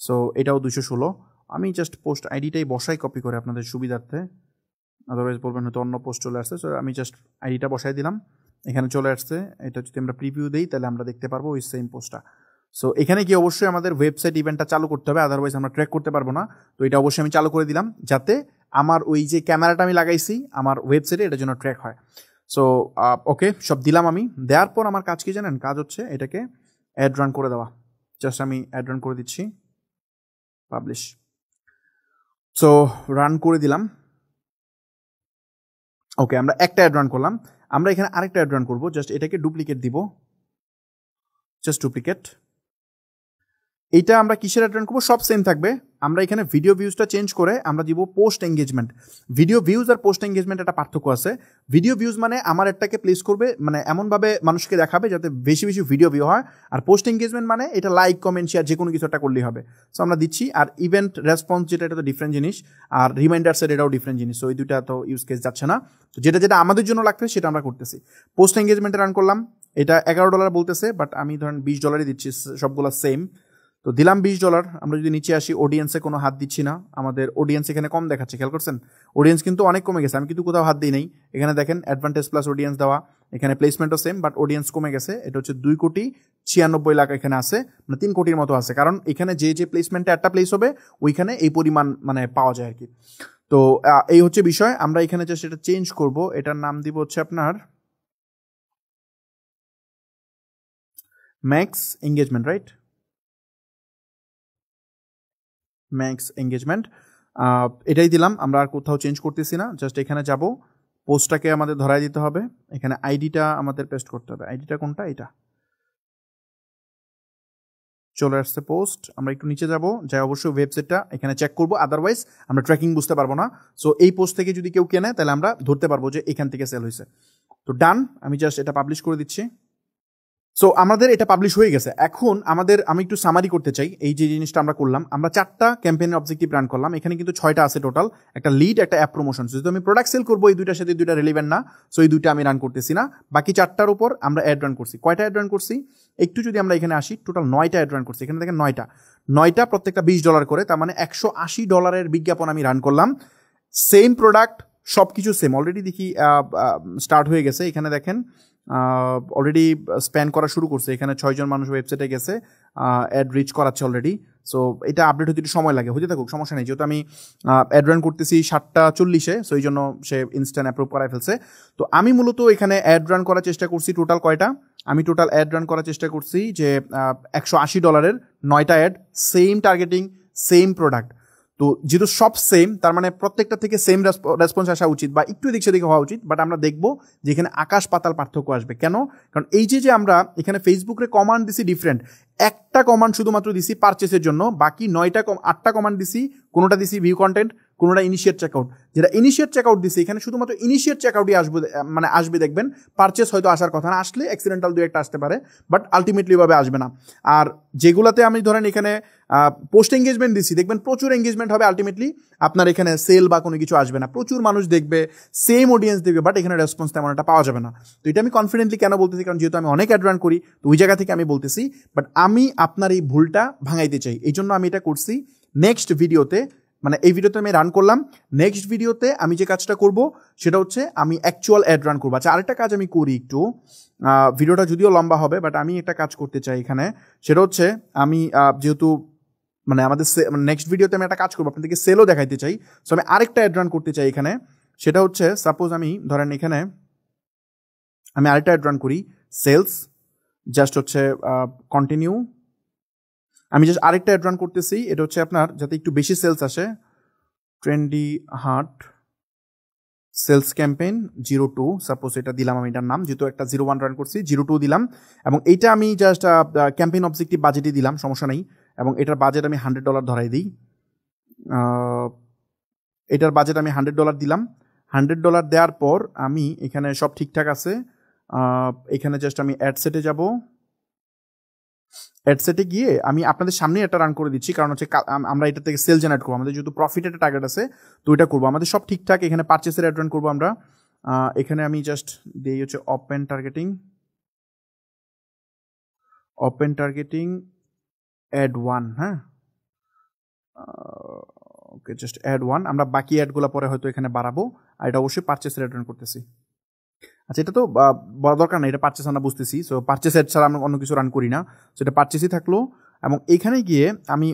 সো এটাও 216। আমি জাস্ট পোস্ট আইডিটাই বসাই কপি করে আপনাদের সুবিধার্থে, আদারওয়াইজ বলবেন হয়তো অন্য পোস্ট চলে আসছে। সো আমি জাস্ট আইডিটা বসাই দিলাম, এখানে চলে আসছে। এটা যদি আমরা প্রিভিউ দিই তাহলে আমরা দেখতে পারবো ওই সেম পোস্টটা। সো এখানে গিয়ে অবশ্যই আমাদের ওয়েবসাইট ইভেন্টটা চালু করতে হবে, আদারওয়াইজ আমরা ট্র্যাক করতে পারবো না। তো এটা অবশ্যই আমি চালু করে দিলাম, যাতে আমার ওই যে ক্যামেরাটা আমি লাগাইছি আমার ওয়েবসাইটে এটার জন্য ট্র্যাক হয়। সো ওকে, সব দিলাম আমি। দেওয়ার পর আমার কাজ কি জানেন, কাজ হচ্ছে এটাকে অ্যাড রান করে দেওয়া। জাস্ট আমি অ্যাড রান করে দিচ্ছি, পাবলিশ। সো রান করে দিলাম। ওকে, আমরা একটা অ্যাড রান করলাম, আমরা এখানে আরেকটা অ্যাড রান করবো। জাস্ট এটাকে ডুপ্লিকেট দিব, জাস্ট ডুপ্লিকেট। এইটা আমরা কিসের অ্যাড রান করবো, সব সেম থাকবে। আমরা এখানে ভিডিও ভিউজটা চেঞ্জ করে আমরা দিব পোস্ট এঙ্গেজমেন্ট। ভিডিও ভিউজ আর পোস্ট এঙ্গেজমেন্ট একটা পার্থক্য আছে। ভিডিও ভিউজ মানে আমার এটাকে প্লেস করবে, মানে এমনভাবে মানুষকে দেখাবে যাতে বেশি বেশি ভিডিও ভিউ হয়। আর পোস্ট এঙ্গেজমেন্ট মানে এটা লাইক কমেন্ট শেয়ার যে কোনো কিছু একটা করলেই হবে। সো আমরা দিচ্ছি। আর ইভেন্ট রেসপন্স যেটা, এটা তো ডিফারেন্ট জিনিস, আর রিমাইন্ডার্সের এটাও ডিফারেন্ট জিনিস। সো এই দুইটা তো ইউজ কেস যাচ্ছে না। তো যেটা যেটা আমাদের জন্য লাগবে সেটা আমরা করতেছি। পোস্ট এঙ্গেজমেন্টে রান করলাম, এটা $11 বলতেছে, বাট আমি ধরেন $20 দিচ্ছি, সবগুলো সেম। তো তো দিলাম $20। আমরা যদি নিচে আসি, অডিয়েন্সে কোনো হাত দিচ্ছি না, আমাদের অডিয়েন্স এখানে কম দেখাচ্ছে, খেয়াল করছেন? অডিয়েন্স কিন্তু অনেক কমে গেছে, আমি কিন্তু কোথাও হাত দিই নেই। এখানে দেখেন অ্যাডভান্টেজ প্লাস অডিয়েন্স দেওয়া, এখানে প্লেসমেন্টও সেম, বাট অডিয়েন্স কমে গেছে। এটা হচ্ছে 2,96,00,000 এখানে আছে, মানে 3 কোটির মতো আছে, কারণ এখানে যে প্লেসমেন্টে একটা প্লেস হবে ওইখানে এই পরিমাণ মানে পাওয়া যায় আর কি। তো এই হচ্ছে বিষয়। আমরা এখানে জাস্ট এটা চেঞ্জ করব, এটার নাম দিব হচ্ছে আপনার max engagement, right? Max engagement এটাই দিলাম, আমরা আর কোথাও চেঞ্জ করতেছি না। জাস্ট এখানে যাব, পোস্টটাকে আমাদের ধরাই দিতে হবে, এখানে আইডিটা আমাদের পেস্ট করতে হবে। আইডিটা কোনটা? এটা চলে আসছে পোস্ট। আমরা একটু নিচে যাব, যাই অবশ্যই ওয়েবসাইটটা এখানে চেক করব, আদারওয়াইজ আমরা ট্র্যাকিং বুঝতে পারবো না। সো এই পোস্ট থেকে যদি কেউ কেনে তাহলে আমরা ধরতে পারবো যে এখান থেকে সেল হয়েছে। তো ডান, আমি জাস্ট এটা পাবলিশ করে দিচ্ছি। সো আমাদের এটা পাবলিশ হয়ে গেছে। এখন আমি একটু সামারি করতে চাই। এই যে জিনিসটা আমরা করলাম, আমরা 4টা ক্যাম্পেইনের অবজেক্টিভ রান করলাম, এখানে কিন্তু 6টা আছে টোটাল, একটা লিড, একটা অ্যাপ প্রমোশন। যেহেতু আমি প্রোডাক্ট সেল করবো, এই দুইটার সাথে দুইটা রিলেভেন্ট না, সো এই দুইটা আমি রান করতেছি না। বাকি 4টার উপর আমরা অ্যাড রান করছি। কয়টা অ্যাড রান করছি একটু যদি আমরা এখানে আসি, টোটাল 9টা অ্যাড রান করছি। এখানে দেখেন 9টা প্রত্যেকটা $20 করে, তার মানে $180 বিজ্ঞাপন আমি রান করলাম। সেম প্রোডাক্ট, সব কিছু সেম। অলরেডি দেখি স্টার্ট হয়ে গেছে, এখানে দেখেন অলরেডি স্প্যান করা শুরু করছে। এখানে 6 জন মানুষ ওয়েবসাইটে গেছে, অ্যাড রিচ করাচ্ছে অলরেডি। সো এটা আপডেট হতে একটু সময় লাগে, হতে থাকুক, সমস্যা নেই। যেহেতু আমি অ্যাড রান করতেছি 7:40-এ, সো এই জন্য সে ইনস্ট্যান্ট অ্যাপ্রুভ করায় ফেলছে। তো আমি মূলত এখানে অ্যাড রান করার চেষ্টা করছি। টোটাল কয়টা? আমি টোটাল অ্যাড রান করার চেষ্টা করছি যে $180 9টা ad, same targeting, same product. তো যেহেতু সব সেম, তার মানে প্রত্যেকটা থেকে সেম রেসপন্স আসা উচিত, বা একটু এদিক সেদিকে হওয়া উচিত। বাট আমরা দেখবো যে এখানে আকাশ পাতাল পার্থক্য আসবে। কেন? কারণ এই যে আমরা এখানে ফেসবুকে কমান্ড দিছি ডিফারেন্ট, একটা কমান্ড শুধুমাত্র দিছি পারচেসের জন্য, বাকি 8টা কমান্ড দিছি, কোনোটা দিছি ভিউ কন্টেন্ট, কোনোটা ইনিশিয়েট চেকআউট। যেটা ইনিশিয়েট চেকআউট দিছি, এখানে শুধুমাত্র ইনিশিয়েট চেকআউটই আসবে দেখবেন, পারচেস হয়তো আসার কথা না, আসলে অ্যাক্সিডেন্টাল 2-1টা আসতে পারে, বাট আলটিমেটলি ভাবে আসবে না। আর যেগুলাতে আমি ধরেন এখানে পোস্ট এঙ্গেজমেন্ট দিছি, দেখবেন প্রচুর এঙ্গেজমেন্ট হবে, আলটিমেটলি আপনার এখানে সেল বা কোনো কিছু আসবে না। প্রচুর মানুষ দেখবে, সেম অডিয়েন্স দেখবে, বাট এখানে রেসপন্স তেমন একটা পাওয়া যাবে না। তো এটা আমি কনফিডেন্টলি কেন বলতেছি? কারণ যেহেতু আমি অনেক অ্যাড রান করি, তো ওই জায়গা থেকে আমি বলতেছি। বাট আমি আপনার এই ভুলটা ভাঙাইতে চাই, এই জন্য আমি এটা করছি। নেক্সট ভিডিওতে, মানে এই ভিডিওতে আমি রান করলাম, নেক্সট ভিডিওতে আমি যে কাজটা করব সেটা হচ্ছে আমি অ্যাকচুয়াল অ্যাড রান করবো। আচ্ছা, আরেকটা কাজ আমি করি একটু, ভিডিওটা যদিও লম্বা হবে, বাট আমি একটা কাজ করতে চাই এখানে। সেটা হচ্ছে আমি যেহেতু মানে আমাদের নেক্সট ভিডিওতে আমি একটা কাজ করবো, আপনাদেরকে সেলও দেখাইতে চাই। সো আমি আরেকটা অ্যাড রান করতে চাই এখানে। সেটা হচ্ছে সাপোজ আমি ধরেন এখানে আমি আরেকটা অ্যাড রান করি, সেলস, জাস্ট হচ্ছে কন্টিনিউ। আমি জাস্ট আরেকটা অ্যাড রান করতেছি, এটা হচ্ছে আপনার যাতে একটু বেশি সেলস আসে। Trendy heart sales campaign 02, suppose এটা দিলাম আমি, এটার নাম, যেহেতু একটা 01 রান করছি, 02 দিলাম। এবং এইটা আমি জাস্ট ক্যাম্পেইন অবজেক্টিভ বাজেটই দিলাম, সমস্যা নেই। এবং এটার বাজেট আমি $100 ধরাই দিই। এটার বাজেট আমি $100 দিলাম। $100 দেওয়ার পর আমি এখানে সব ঠিকঠাক আছে, এখানে জাস্ট আমি অ্যাডসেটে যাব। অ্যাডসেটে গিয়ে আমি আপনাদের সামনে এটা রান করে দিচ্ছি, কারণ হচ্ছে আমরা এটা থেকে সেল জেনারেট করবো। আমাদের যেহেতু প্রফিটের টার্গেট আছে, তো এটা করবো। আমাদের সব ঠিকঠাক, এখানে পারচেসের অ্যাড রান করবো আমরা। এখানে আমি জাস্ট দিই হচ্ছে ওপেন টার্গেটিং অ্যাড 1, হ্যাঁ, ওকে, জাস্ট অ্যাড 1। আমরা বাকি অ্যাডগুলো পরে হয়তো এখানে বাড়াবো। আর এটা অবশ্যই পারচেসের অ্যাড রান করতেছি। আচ্ছা, এটা তো বড় দরকার না, এটা পারচেস আমরা বুঝতেছি। সো পারচেস অ্যাড ছাড়া আমরা অন্য কিছু রান করি না, সো এটা পারচেসই থাকলো। এবং এখানে গিয়ে আমি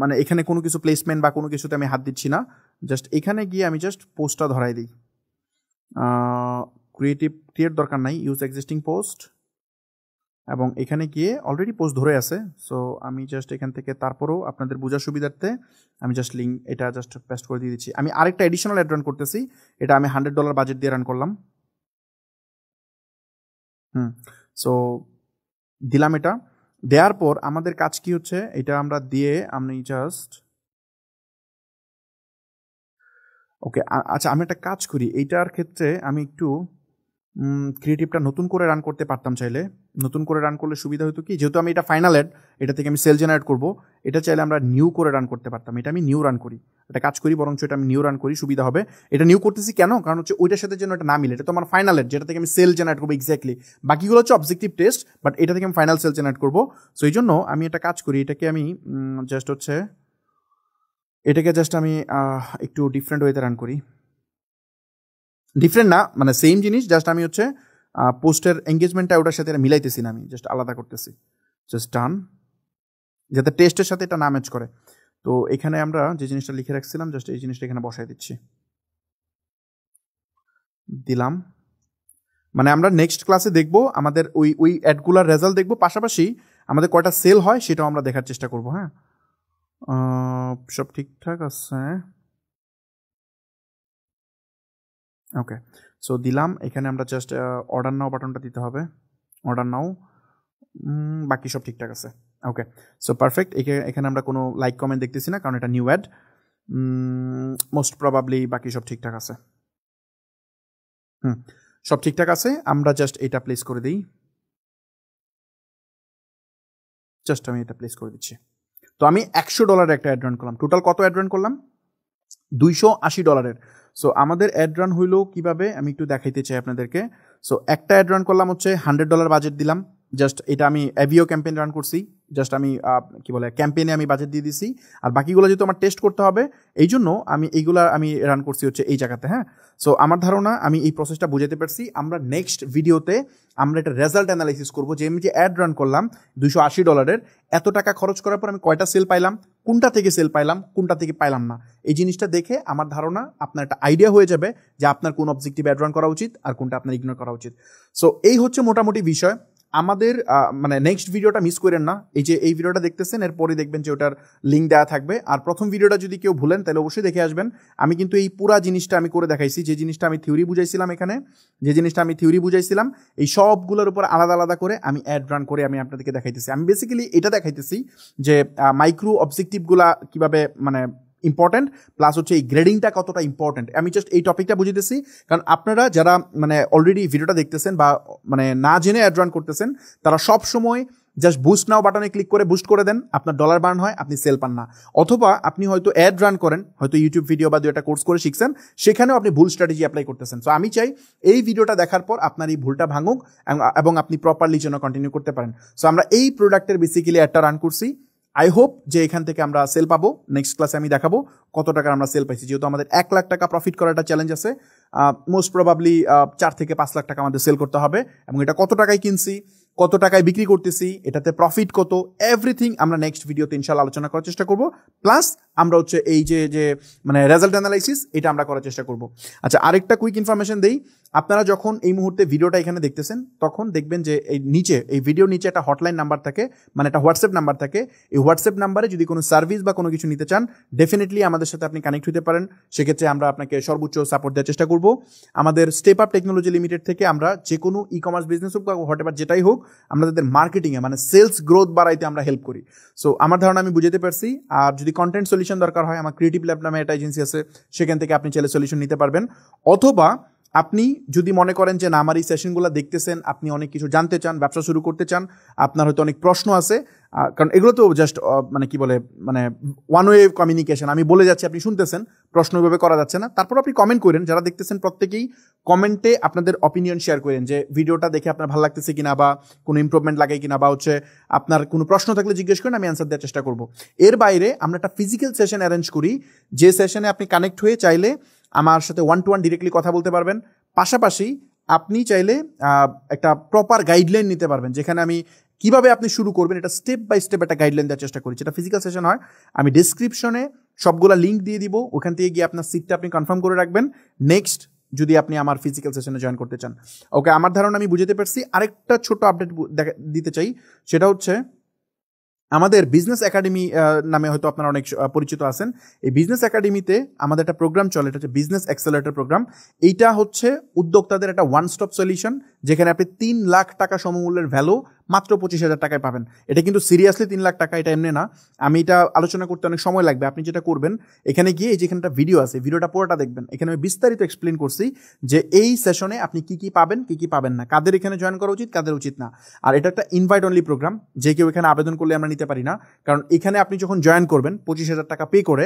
মানে এখানে কোনো কিছু প্লেসমেন্ট বা কোনো কিছুতে আমি হাত দিচ্ছি না। জাস্ট এখানে গিয়ে আমি জাস্ট পোস্টটা ধরাই দিই। ক্রিয়েট দরকার নাই, ইউজ এক্সিস্টিং পোস্ট। এবং এখানে গিয়ে অলরেডি পোস্ট ধরে আছে, সো আমি জাস্ট এখান থেকে তারপরও আপনাদের বোঝার সুবিধার্থে আমি জাস্ট লিঙ্ক এটা জাস্ট পেস্ট করে দিয়ে দিচ্ছি। আমি আরেকটা এডিশনাল অ্যাড রান করতেছি, এটা আমি $100 বাজেট দিয়ে রান করলাম। সো দিলাম। এটা দেওয়ার পর আমাদের কাজ কি হচ্ছে, এটা আমরা দিয়ে আমি জাস্ট ওকে। আচ্ছা, আমি একটা কাজ করি, এইটার ক্ষেত্রে আমি একটু ক্রিয়েটিভটা নতুন করে রান করতে পারতাম চাইলে। নতুন করে রান করলে সুবিধা হতো কি, যেহেতু আমি এটা ফাইনাল অ্যাড, এটা থেকে আমি সেল জেনারেট করবো, এটা চাইলে আমরা নিউ করে রান করতে পারতাম। এটা আমি নিউ রান করি। এটা কাজ করি, বরঞ্চ এটা আমি নিউ রান করি, সুবিধা হবে। এটা নিউ করতেছি কেন? কারণ হচ্ছে ওইটার সাথে যেন এটা না মিলে। এটা তো আমার ফাইনালের, যেটা থেকে আমি সেল জেনারেট করবো এক্স্যাক্টলি। বাকিগুলো হচ্ছে অবজেক্টিভ টেস্ট, বাট এটা থেকে আমি ফাইনাল সেল জেনারেট করবো। সো এই জন্য আমি এটা কাজ করি, এটাকে আমি জাস্ট আমি একটু ডিফারেন্ট ওয়েতে রান করি। ডিফারেন্ট না, মানে সেম জিনিস, জাস্ট আমি হচ্ছে পোস্টের এঙ্গেজমেন্টটা ওটার সাথে এটা মিলাইতেছি না, আমি জাস্ট আলাদা করতেছি। জাস্ট ডান, যাতে টেস্টের সাথে এটা না ম্যাচ করে। তো এখানে আমরা যে জিনিসটা লিখে রাখছিলাম, জাস্ট এই জিনিসটা এখানে বসাই দিচ্ছি, দিলাম। মানে আমরা নেক্সট ক্লাসে দেখবো আমাদের ওই অ্যাডগুলার রেজাল্ট দেখবো, পাশাপাশি আমাদের কয়টা সেল হয় সেটাও আমরা দেখার চেষ্টা করবো। হ্যাঁ, সব ঠিকঠাক আছে। ওকে, সো দিলাম। এখানে আমরা জাস্ট অর্ডার নাও বাটনটা দিতে হবে, অর্ডার নাও। বাকি সব ঠিকঠাক আছে। ওকে, সো পারফেক্ট। এখানে আমরা কোনো লাইক কমেন্ট দেখতেছি না, কারণ এটা নিউ অ্যাড। মোস্ট প্রবাবলি বাকি সব ঠিকঠাক আছে। সব ঠিকঠাক আছে। আমরা জাস্ট এটা প্লেস করে দিই, জাস্ট আমি এটা প্লেস করে দিচ্ছি। তো আমি $100 একটা অ্যাড রান করলাম। টোটাল কত অ্যাড রান করলাম? $280। সো আমাদের অ্যাড রান হইলো কিভাবে আমি একটু দেখাইতে চাই আপনাদেরকে। সো একটা অ্যাড রান করলাম হচ্ছে $100 বাজেট দিলাম। জাস্ট এটা আমি অ্যাভিও ক্যাম্পেইন রান করছি, জাস্ট আমি ক্যাম্পেইনে আমি বাজেট দিয়ে দিছি। আর বাকিগুলো যেহেতু আমার টেস্ট করতে হবে, এই জন্য আমি এইগুলা আমি রান করছি হচ্ছে এই জায়গাতে। হ্যাঁ, সো আমার ধারণা আমি এই প্রসেসটা বুঝাতে পারছি। আমরা নেক্সট ভিডিওতে আমরা এটা রেজাল্ট অ্যানালাইসিস করবো, যে আমি যে অ্যাড রান করলাম $280, এত টাকা খরচ করার পর আমি কয়টা সেল পাইলাম, কোনটা থেকে সেল পাইলাম, কোনটা থেকে পাইলাম না। এই জিনিসটা দেখে আমার ধারণা আপনার একটা আইডিয়া হয়ে যাবে যে আপনার কোন অবজেক্টিভ অ্যাড রান করা উচিত আর কোনটা আপনার ইগনোর করা উচিত। সো এই হচ্ছে মোটামুটি বিষয়। আমাদের মানে নেক্সট ভিডিওটা মিস করেন না। এই ভিডিওটা দেখতেছেন, এরপরে দেখবেন যে ওটার লিঙ্ক দেওয়া থাকবে। আর প্রথম ভিডিওটা যদি কেউ ভুলেন তাহলে অবশ্যই দেখে আসবেন। আমি কিন্তু এই পুরা জিনিসটা আমি করে দেখাইছি, যে জিনিসটা আমি থিওরি বুঝাইছিলাম এখানে, এই সবগুলোর উপর আলাদা আলাদা করে আমি অ্যাড রান করে আমি আপনাদেরকে দেখাইতেছি। আমি বেসিক্যালি এটা দেখাইতেছি যে মাইক্রো অবজেক্টিভগুলা কিভাবে মানে ইম্পর্টেন্ট, প্লাস হচ্ছে এই গ্রেডিংটা কতটা ইম্পর্টেন্ট। আমি জাস্ট এই টপিকটা বুঝিতেছি, কারণ আপনারা যারা মানে অলরেডি ভিডিওটা দেখতেছেন বা মানে না জেনে অ্যাড রান করতেছেন, তারা সব সময় জাস্ট বুস্ট নাও বাটনে ক্লিক করে বুস্ট করে দেন, আপনার ডলার বার্ন হয়, আপনি সেল পান না। অথবা আপনি হয়তো অ্যাড রান করেন, হয়তো ইউটিউব ভিডিও বা 2 একটা কোর্স করে শিখছেন, সেখানেও আপনি ভুল স্ট্র্যাটেজি অ্যাপ্লাই করতেছেন। সো আমি চাই এই ভিডিওটা দেখার পর আপনার এই ভুলটা ভাঙুক এবং আপনি প্রপারলি যেন কন্টিনিউ করতে পারেন। সো আমরা এই প্রোডাক্টের বেসিক্যালি একটা রান করছি। আই হোপ যে এখান থেকে আমরা সেল পাবো। নেক্সট ক্লাসে আমি দেখাবো কত টাকার আমরা সেল পাইছি। যেহেতু আমাদের $1 লাখ প্রফিট করার একটা চ্যালেঞ্জ আছে, মোস্ট প্রবাবলি 4 থেকে 5 লাখ টাকা আমাদের সেল করতে হবে। এবং এটা কত টাকায় কিনছি, কত টাকায় বিক্রি করতেছি, এটাতে প্রফিট কত, এভরিথিং আমরা নেক্সট ভিডিওতে ইনশাআল্লাহ আলোচনা করার চেষ্টা করব। প্লাস আমরা হচ্ছে এই যে মানে রেজাল্ট অ্যানালাইসিস, এটা আমরা করার চেষ্টা করব। আচ্ছা, আরেকটা কুইক ইনফরমেশন দেই। আপনারা যখন এই মুহূর্তে ভিডিওটা এখানে দেখতেছেন, তখন দেখবেন যে এই ভিডিওর নিচে একটা হটলাইন নাম্বার থাকে, মানে একটা হোয়াটসঅ্যাপ নাম্বার থাকে। এই হোয়াটসঅ্যাপ নাম্বারে যদি কোনো সার্ভিস বা কোনো কিছু নিতে চান, ডেফিনেটলি আমাদের সাথে আপনি কানেক্ট হতে পারেন। সেক্ষেত্রে আমরা আপনাকে সর্বোচ্চ সাপোর্ট দেওয়ার চেষ্টা করব। আমাদের স্টেপ আপ টেকনোলজি লিমিটেড থেকে আমরা যে কোনো ই কমার্স বিজনেস হোক বা হোয়াটএভার যেটাই হোক, আমরা তাদের মার্কেটিংয়ে মানে সেলস গ্রোথ বাড়াইতে আমরা হেল্প করি। সো আমার ধারণা আমি বুঝতে পারছি। আর যদি কন্টেন্ট সলিউশন দরকার হয়, আমার ক্রিয়েটিভ ল্যাব নামে একটা এজেন্সি আছে, সেখান থেকে আপনি চাইলে সলিউশন নিতে পারবেন। অথবা আপনি যদি মনে করেন যে না, আমার এই সেশনগুলো দেখতেছেন, আপনি অনেক কিছু জানতে চান, ব্যবসা শুরু করতে চান, আপনার হয়তো অনেক প্রশ্ন আছে, কারণ এগুলো তো জাস্ট মানে কি বলে মানে ওয়ান ওয়ে কমিউনিকেশন। আমি বলে যাচ্ছি, আপনি শুনতেছেন, প্রশ্ন ওইভাবে করা যাচ্ছে না। তারপর আপনি কমেন্ট করেন, যারা দেখতেছেন প্রত্যেকেই কমেন্টে আপনাদের অপিনিয়ন শেয়ার করেন যে ভিডিওটা দেখে আপনার ভালো লাগতেছে কিনা, বা কোনো ইমপ্রুভমেন্ট লাগে কিনা, বা হচ্ছে আপনার কোনো প্রশ্ন থাকলে জিজ্ঞেস করেন, আমি অ্যান্সার দেওয়ার চেষ্টা করব। এর বাইরে আমরা একটা ফিজিক্যাল সেশন অ্যারেঞ্জ করি, যে সেশনে আপনি কানেক্ট হয়ে চাইলে আমার সাথে 1-to-1 ডিরেক্টলি কথা বলতে পারবেন। পাশাপাশি আপনি চাইলে একটা প্রপার গাইডলাইন নিতে পারবেন, যেখানে আমি কিভাবে আপনি শুরু করবেন এটা স্টেপ বাই স্টেপ একটা গাইডলাইন দেওয়ার চেষ্টা করি। যেটা ফিজিক্যাল সেশন হয়, আমি ডিসক্রিপশনে সবগুলা লিঙ্ক দিয়ে দিব, ওখান থেকে গিয়ে আপনার সিটটা আপনি কনফার্ম করে রাখবেন নেক্সট যদি আপনি আমার ফিজিক্যাল সেশনে জয়েন করতে চান। ওকে, আমার ধারণা আমি বুঝতে পারছি। আরেকটা ছোট আপডেট দিতে চাই, সেটা হচ্ছে আমাদের বিজনেস একাডেমি নামে হয়তো আপনারা অনেক পরিচিত আছেন। এই বিজনেস একাডেমিতে আমাদের একটা প্রোগ্রাম চলে, এটা হচ্ছে বিজনেস অ্যাক্সেলারেটর প্রোগ্রাম। এইটা হচ্ছে উদ্যোক্তাদের একটা ওয়ান স্টপ সলিউশন, যেখানে আপনি 3 লাখ টাকা সমমূল্যের ভ্যালু মাত্র 25,000 টাকায় পাবেন। এটা কিন্তু সিরিয়াসলি 3 লাখ টাকা, এটা এমনি না। আমি এটা আলোচনা করতে অনেক সময় লাগবে। আপনি যেটা করবেন, এখানে গিয়ে যেখানে একটা ভিডিও আছে, ভিডিওটা পুরোটা দেখবেন। এখানে আমি বিস্তারিত এক্সপ্লেন করছি যে এই সেশনে আপনি কি কি পাবেন, কি কি পাবেন না, কাদের এখানে জয়েন করা উচিত, কাদের উচিত না। আর এটা একটা ইনভাইট অনলি প্রোগ্রাম, যে কেউ এখানে আবেদন করলে আমরা নিতে পারি না। কারণ এখানে আপনি যখন জয়েন করবেন 25,000 টাকা পে করে,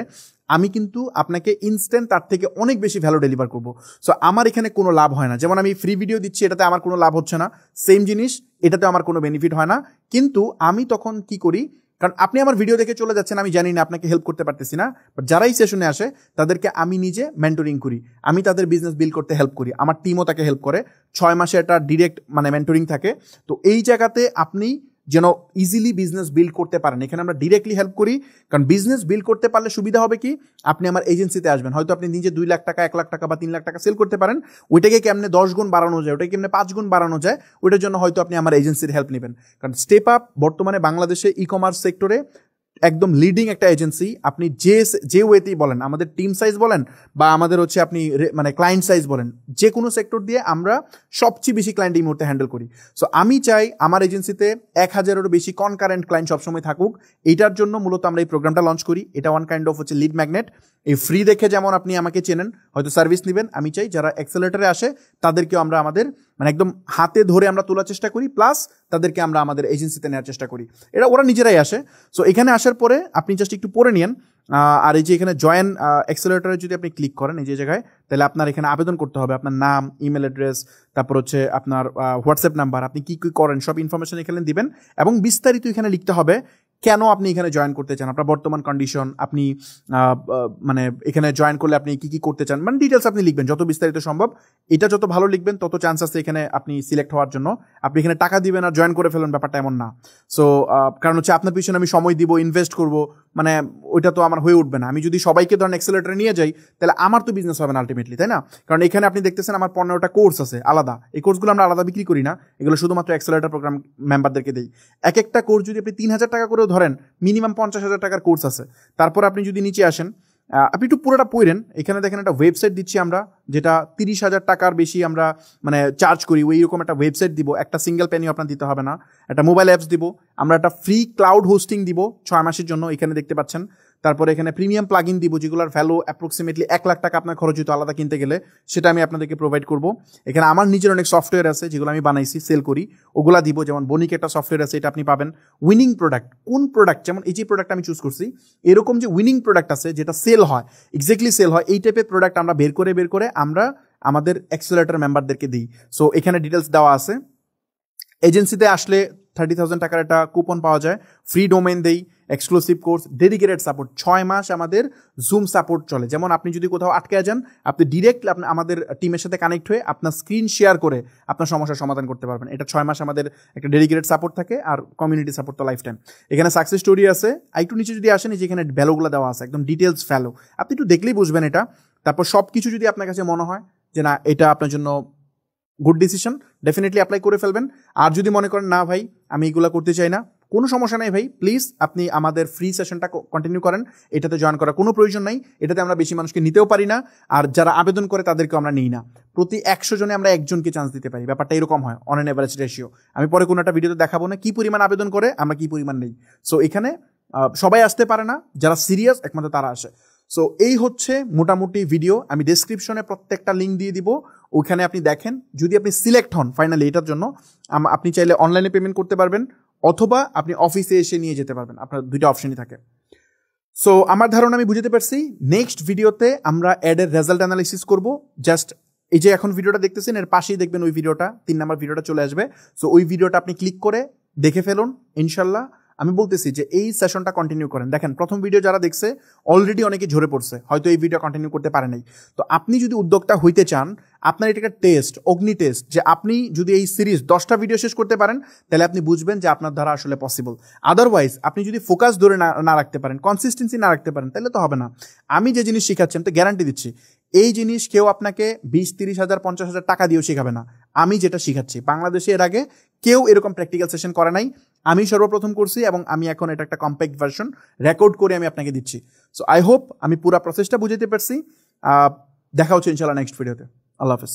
আমি কিন্তু আপনাকে ইনস্ট্যান্ট তার থেকে অনেক বেশি ভ্যালু ডেলিভার করবো। সো আমার এখানে কোনো লাভ হয় না। যেমন আমি ফ্রি ভিডিও দিচ্ছি, এটাতে আমার কোনো লাভ হচ্ছে না, সেম জিনিস এটাতে আমার কোনো বেনিফিট হয় না। কিন্তু আমি তখন কি করি, কারণ আপনি আমার ভিডিও দেখে চলে যাচ্ছেন, আমি জানি না, আপনাকে হেল্প করতে পারতেছি না, বাট যারা এই সেশনে আসে তাদেরকে আমি নিজে মেন্টরিং করি, আমি তাদের বিজনেস বিল্ড করতে হেল্প করি, আমার টিমও তাকে হেল্প করে। 6 মাসে একটা ডিরেক্ট মেন্টরিং থাকে। তো এই জায়গাতে আপনি যেন ইজিলি বিজনেস বিল্ড করতে পারেন, এখানে আমরা ডিরেক্টলি হেল্প করি। কারণ বিজনেস বিল্ড করতে পারলে সুবিধা হবে কি, আপনি আমার এজেন্সিতে আসবেন, হয়তো আপনি নিজে 2 লাখ টাকা, 1 লাখ টাকা বা 3 লাখ টাকা সেল করতে পারেন, ওইটাকে কেমনে 10 গুণ বাড়ানো যায়, ওটাকে কেমনে 5 গুণ বাড়ানো যায়, ওইটার জন্য হয়তো আপনি আমার এজেন্সির হেল্প নেবেন। কারণ স্টেপ আপ বর্তমানে বাংলাদেশে ই কমার্স সেক্টরে একদম লিডিং একটা এজেন্সি। আপনি যে ওয়েতেই বলেন, আমাদের টিম সাইজ বলেন বা আমাদের হচ্ছে আপনি ক্লায়েন্ট সাইজ বলেন, যে কোনো সেক্টর দিয়ে আমরা সবচেয়ে বেশি ক্লায়েন্ট এই মুহূর্তে হ্যান্ডেল করি। সো আমি চাই আমার এজেন্সিতে 1000-এরও বেশি কনকারেন্ট ক্লায়েন্ট সবসময় থাকুক। এইটার জন্য মূলত আমরা এই প্রোগ্রামটা লঞ্চ করি। এটা ওয়ান কাইন্ড অফ হচ্ছে লিড ম্যাগনেট। এই ফ্রি দেখে যেমন আপনি আমাকে চেনেন, হয়তো সার্ভিস নেবেন, আমি চাই যারা অ্যাক্সেলারেটরে আসে তাদেরকেও আমরা আমাদের একদম হাতে ধরে আমরা তোলার চেষ্টা করি, প্লাস তাদেরকে আমরা আমাদের এজেন্সিতে নেওয়ার চেষ্টা করি। এটা ওরা নিজেরাই আসে। সো এখানে আসার পরে আপনি জাস্ট একটু পড়ে নিন। আর এই যে এখানে জয়েন অ্যাক্সেলারেটরে যদি আপনি ক্লিক করেন এই যে জায়গায়, তাহলে আপনার এখানে আবেদন করতে হবে, আপনার নাম, ইমেল অ্যাড্রেস, তারপর হচ্ছে আপনার হোয়াটসঅ্যাপ নাম্বার, আপনি কি কি করেন সব ইনফরমেশন এখানে দিবেন, এবং বিস্তারিত এখানে লিখতে হবে কেন আপনি এখানে জয়েন করতে চান, আপনার বর্তমান কন্ডিশন, আপনি এখানে জয়েন করলে আপনি কি কি করতে চান, ডিটেলস আপনি লিখবেন যত বিস্তারিত সম্ভব। এটা যত ভালো লিখবেন তত চান্স আছে এখানে আপনি সিলেক্ট হওয়ার জন্য। আপনি এখানে টাকা দিবেন আর জয়েন করে ফেলুন, ব্যাপারটা এমন না। সো কারণ হচ্ছে আপনার পিছনে আমি সময় দিব, ইনভেস্ট করব, ওইটা তো আমার হয়ে উঠবে না। আমি যদি সবাইকে ধরেন অ্যাক্সেলারেটরে নিয়ে যাই, তাহলে আমার তো বিজনেস হবে না আলটিমেটলি, তাই না? কারণ এখানে আপনি দেখতেছেন আমার 15টা কোর্স আছে আলাদা। এই কোর্সগুলো আমরা আলাদা বিক্রি করি না, এগুলো শুধুমাত্র অ্যাক্সেলারেটর প্রোগ্রাম মেম্বারদেরকে দিই। এক একটা কোর্স যদি আপনি 3000 টাকা করেও ধরেন, মিনিমাম 50,000 টাকার কোর্স আছে। তারপর আপনি যদি নিচে আসেন, আপনি একটু পুরোটা পড়েন, এখানে দেখেন একটা ওয়েবসাইট দিচ্ছি আমরা, যেটা 30,000 টাকার বেশি আমরা চার্জ করি। ওইরকম একটা ওয়েবসাইট দিব, একটা সিঙ্গেল পেনিও আপনার দিতে হবে না। একটা মোবাইল অ্যাপস দিব, আমরা একটা ফ্রি ক্লাউড হোস্টিং দিব 6 মাসের জন্য, এখানে দেখতে পাচ্ছেন। তারপরে এখানে প্রিমিয়াম প্লাগইন দিব, যেগুলোর ভ্যালু অ্যাপ্রক্সিমেটলি 1 লাখ টাকা আপনার খরচ হতো আলাদা কিনতে গেলে, সেটা আমি আপনাদেরকে প্রোভাইড করব। এখানে আমার নিজের অনেক সফটওয়্যার আছে যেগুলো আমি বানাইছি, সেল করি, ওগুলা দিব। যেমন বনিক একটা সফটওয়্যার আছে, এটা আপনি পাবেন। উইনিং প্রোডাক্ট, কোন প্রোডাক্ট, যেমন এই যে প্রোডাক্ট আমি চুজ করছি, এরকম যে উইনিং প্রোডাক্ট আছে যেটা সেল হয়, এক্স্যাক্টলি সেল হয়, এই টাইপের প্রোডাক্ট আমরা বের করে আমরা আমাদের অ্যাক্সেলারেটর মেম্বারদেরকে দিই। সো এখানে ডিটেলস দেওয়া আছে। এজেন্সিতে আসলে 30,000 টাকার একটা কুপন পাওয়া যায়, ফ্রি ডোমেইন দেই, এক্সক্লুসিভ কোর্স, ডেডিকেটেড সাপোর্ট, 6 মাস আমাদের জুম সাপোর্ট চলে। যেমন আপনি যদি কোথাও আটকে যান, আপনি ডিরেক্ট আমাদের টিমের সাথে কানেক্ট হয়ে আপনার স্ক্রিন শেয়ার করে আপনার সমস্যার সমাধান করতে পারবেন। এটা 6 মাস আমাদের একটা ডেডিকেটেড সাপোর্ট থাকে, আর কমিউনিটি সাপোর্ট তো লাইফ টাইম। এখানে সাকসেস স্টোরি আছে, একটু নিচে যদি আসেন, যেখানে ভ্যালুগুলো দেওয়া আছে, একদম ডিটেলস ভ্যালু, আপনি একটু দেখলেই বুঝবেন এটা। তারপর সব কিছু যদি আপনার কাছে মনে হয় যে না এটা আপনার জন্য গুড ডিসিশন, ডেফিনেটলি অ্যাপ্লাই করে ফেলবেন। আর যদি মনে করেন না ভাই আমি এগুলো করতে চাই না, কোনো সমস্যা নাই ভাই, প্লিজ আপনি আমাদের ফ্রি সেশনটা কন্টিনিউ করেন, এটাতে জয়েন করার কোনো প্রয়োজন নাই। এটাতে আমরা বেশি মানুষকে নিতেও পারি না, আর যারা আবেদন করে তাদেরকেও আমরা নিই না। প্রতি 100 জনে আমরা একজনকে চান্স দিতে পারি, ব্যাপারটা এরকম হয় অন অ্যান এভারেজ রেশিও। আমি পরে কোনো একটা ভিডিওতে দেখাবো না কি পরিমাণ আবেদন করে, আমরা কি পরিমাণ নেই। সো এখানে সবাই আসতে পারে না, যারা সিরিয়াস একমাত্র তারা আসে। সো এই হচ্ছে মোটামুটি ভিডিও। আমি ডেসক্রিপশনে প্রত্যেকটা লিঙ্ক দিয়ে দিব, ওইখানে আপনি দেখেন। যদি আপনি সিলেক্ট হন ফাইনালি এটার জন্য, আপনি চাইলে অনলাইনে পেমেন্ট করতে পারবেন, অথবা আপনি অফিসে এসে নিয়ে যেতে পারবেন, আপনার দুইটা অপশনই থাকে। সো আমার ধারণা আমি বুঝতে পারছি। নেক্সট ভিডিওতে আমরা অ্যাডের রেজাল্ট অ্যানালাইসিস করব। জাস্ট এই যে এখন ভিডিওটা দেখতেছেন, এর পাশেই দেখবেন ওই ভিডিওটা, 3 নাম্বার ভিডিওটা চলে আসবে। সো ওই ভিডিওটা আপনি ক্লিক করে দেখে ফেলুন। ইনশাল্লাহ আমি বলতেছি যে এই সেশনটা কন্টিনিউ করেন। দেখেন প্রথম ভিডিও যারা দেখছে অলরেডি অনেকে ঝরে পড়ছে, হয়তো এই ভিডিও কন্টিনিউ করতে পারে নাই। তো আপনি যদি উদ্যোক্তা হইতে চান, আপনার এটা একটা টেস্ট, অগ্নি টেস্ট, যে আপনি যদি এই সিরিজ 10টা ভিডিও শেষ করতে পারেন, তাহলে আপনি বুঝবেন যে আপনার দ্বারা আসলে পসিবল। আদারওয়াইজ আপনি যদি ফোকাস ধরে না রাখতে পারেন, কনসিস্টেন্সি না রাখতে পারেন, তাহলে তো হবে না। আমি যে জিনিস শিখাচ্ছি, আমি তো গ্যারান্টি দিচ্ছি এই জিনিস কেউ আপনাকে 20-30 হাজার 50,000 টাকা দিয়েও শেখাবে না। আমি যেটা শিখাচ্ছি, বাংলাদেশে এর আগে কেউ এরকম প্র্যাকটিক্যাল সেশন করে নাই, আমি সর্বপ্রথম করছি, এবং আমি এখন এটা একটা কম্প্যাক্ট ভার্সন রেকর্ড করে আমি আপনাকে দিচ্ছি। সো আই হোপ আমি পুরো প্রসেসটা বুঝাতে পারছি। দেখা হচ্ছে ইনশাল্লাহ নেক্সট ভিডিওতে। আল্লাহ হাফেজ।